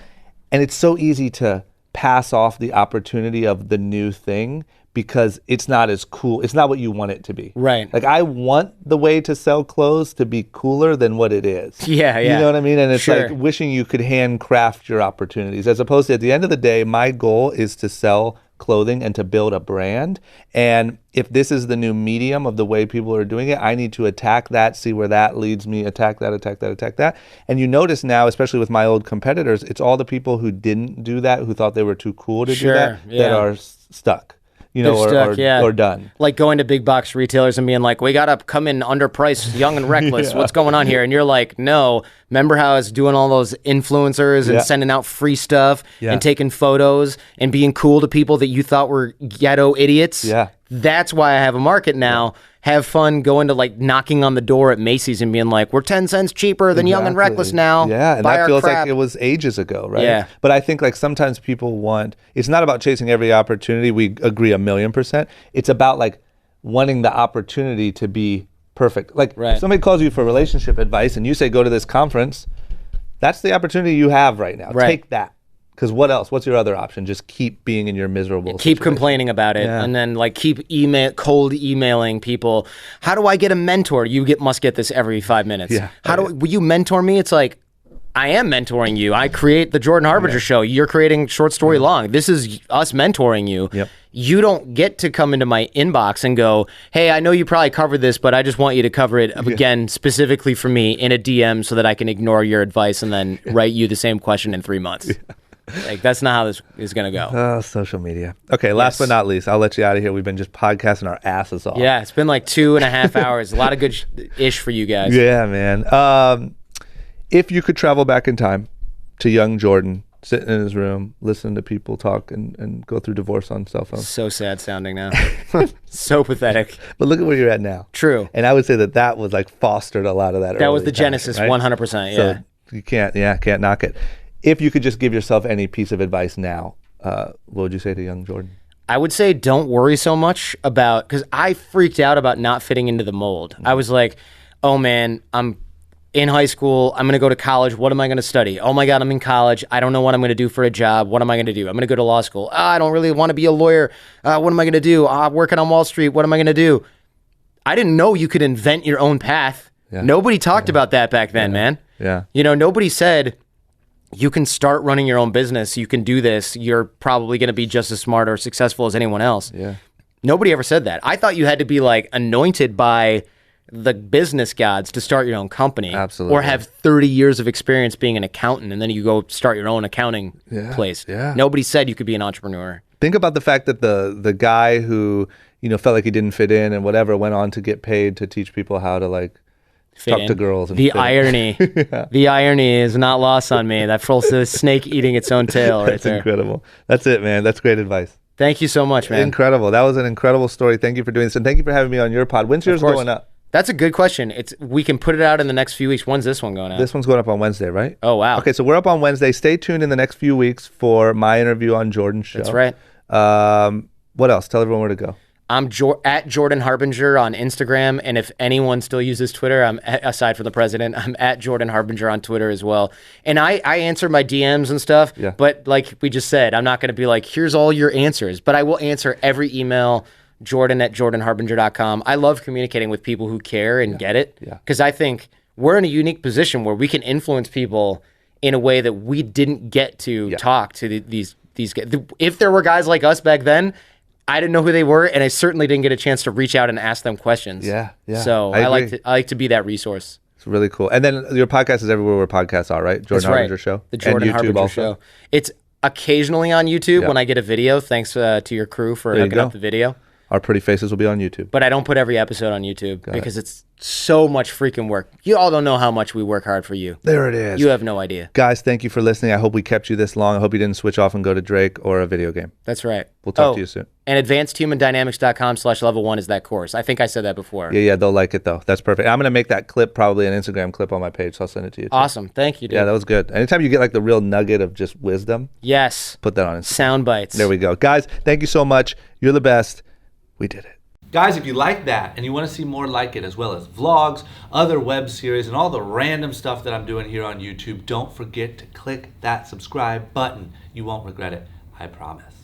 And it's so easy to pass off the opportunity of the new thing because it's not as cool. It's not what you want it to be. Right. Like I want the way to sell clothes to be cooler than what it is. Yeah. You know what I mean? And it's like wishing you could handcraft your opportunities as opposed to at the end of the day, my goal is to sell clothing and to build a brand. And if this is the new medium of the way people are doing it, I need to attack that, see where that leads me, attack that. And you notice now, especially with my old competitors, it's all the people who didn't do that, who thought they were too cool to do that, that are stuck. Or done. Like going to big box retailers and being like, we got to come in underpriced, young and reckless. What's going on here? And you're like, no, remember how I was doing all those influencers and sending out free stuff and taking photos and being cool to people that you thought were ghetto idiots? Yeah. That's why I have a market now. Have fun going to knocking on the door at Macy's and being like, we're 10 cents cheaper than Young and Reckless now. Yeah, and that feels like it was ages ago, right? Yeah. But I think sometimes people it's not about chasing every opportunity. We agree 1,000,000%. It's about wanting the opportunity to be perfect. If somebody calls you for relationship advice and you say, go to this conference, that's the opportunity you have right now. Right. Take that. Because what else? What's your other option? Just keep being in your miserable Keep complaining about it. And then keep cold emailing people. How do I get a mentor? You must get this every 5 minutes. Yeah. Will you mentor me? It's like, I am mentoring you. I create the Jordan Harbinger show. You're creating Short Story Long. This is us mentoring you. Yep. You don't get to come into my inbox and go, hey, I know you probably covered this, but I just want you to cover it again specifically for me in a DM so that I can ignore your advice and then write you the same question in 3 months. Yeah. That's not how this is going to go. Oh, social media. Okay, last but not least, I'll let you out of here. We've been just podcasting our asses off. Yeah, it's been 2.5 hours. A lot of good ish for you guys. Yeah, man. If you could travel back in time to young Jordan, sitting in his room, listening to people talk and go through divorce on cell phones. So sad sounding now. So pathetic. But look at where you're at now. True. And I would say that was fostered a lot of that. That was the genesis, right? 100%. Yeah. So you can't knock it. If you could just give yourself any piece of advice now, what would you say to young Jordan? I would say don't worry so much because I freaked out about not fitting into the mold. I was like, oh man, I'm in high school. I'm going to go to college. What am I going to study? Oh my God, I'm in college. I don't know what I'm going to do for a job. What am I going to do? I'm going to go to law school. I don't really want to be a lawyer. What am I going to do? Working on Wall Street. What am I going to do? I didn't know you could invent your own path. Yeah. Nobody talked about that back then, man. Yeah. Nobody said, you can start running your own business. You can do this. You're probably going to be just as smart or successful as anyone else. Yeah. Nobody ever said that. I thought you had to be anointed by the business gods to start your own company. Absolutely. Or have 30 years of experience being an accountant and then you go start your own accounting place. Yeah. Nobody said you could be an entrepreneur. Think about the fact that the guy who, felt like he didn't fit in and whatever went on to get paid to teach people how to talk to girls. And the irony. The irony is not lost on me. That full snake eating its own tail right there. That's incredible. That's it, man. That's great advice. Thank you so much, man. Incredible. That was an incredible story. Thank you for doing this. And thank you for having me on your pod. When's yours going up? That's a good question. We can put it out in the next few weeks. When's this one going out? This one's going up on Wednesday, right? Oh, wow. Okay, so we're up on Wednesday. Stay tuned in the next few weeks for my interview on Jordan's show. That's right. What else? Tell everyone where to go. I'm at Jordan Harbinger on Instagram, and if anyone still uses Twitter, aside from the president, I'm at Jordan Harbinger on Twitter as well. And I answer my DMs and stuff, but like we just said, I'm not going to be like, here's all your answers, but I will answer every email, Jordan@jordanharbinger.com. I love communicating with people who care and get it. Because I think we're in a unique position where we can influence people in a way that we didn't get to talk to these guys. If there were guys like us back then, I didn't know who they were, and I certainly didn't get a chance to reach out and ask them questions. Yeah. So I like to be that resource. It's really cool. And then your podcast is everywhere where podcasts are, right? Jordan Harbinger Show. The Jordan Harbinger Show. It's occasionally on YouTube when I get a video. Thanks to your crew for hooking up the video. Our pretty faces will be on YouTube. But I don't put every episode on YouTube because it's so much freaking work. You all don't know how much we work hard for you. There it is. You have no idea. Guys, thank you for listening. I hope we kept you this long. I hope you didn't switch off and go to Drake or a video game. That's right. We'll talk to you soon. And advancedhumandynamics.com/level1 is that course. I think I said that before. Yeah, they'll like it though. That's perfect. I'm going to make that clip probably an Instagram clip on my page, so I'll send it to you too. Awesome. Thank you, dude. Yeah, that was good. Anytime you get like the real nugget of just wisdom. Yes. Put that on Instagram. Sound bites. There we go. Guys, thank you so much. You're the best. We did it. Guys, if you like that and you want to see more like it, as well as vlogs, other web series, and all the random stuff that I'm doing here on YouTube, don't forget to click that subscribe button. You won't regret it, I promise.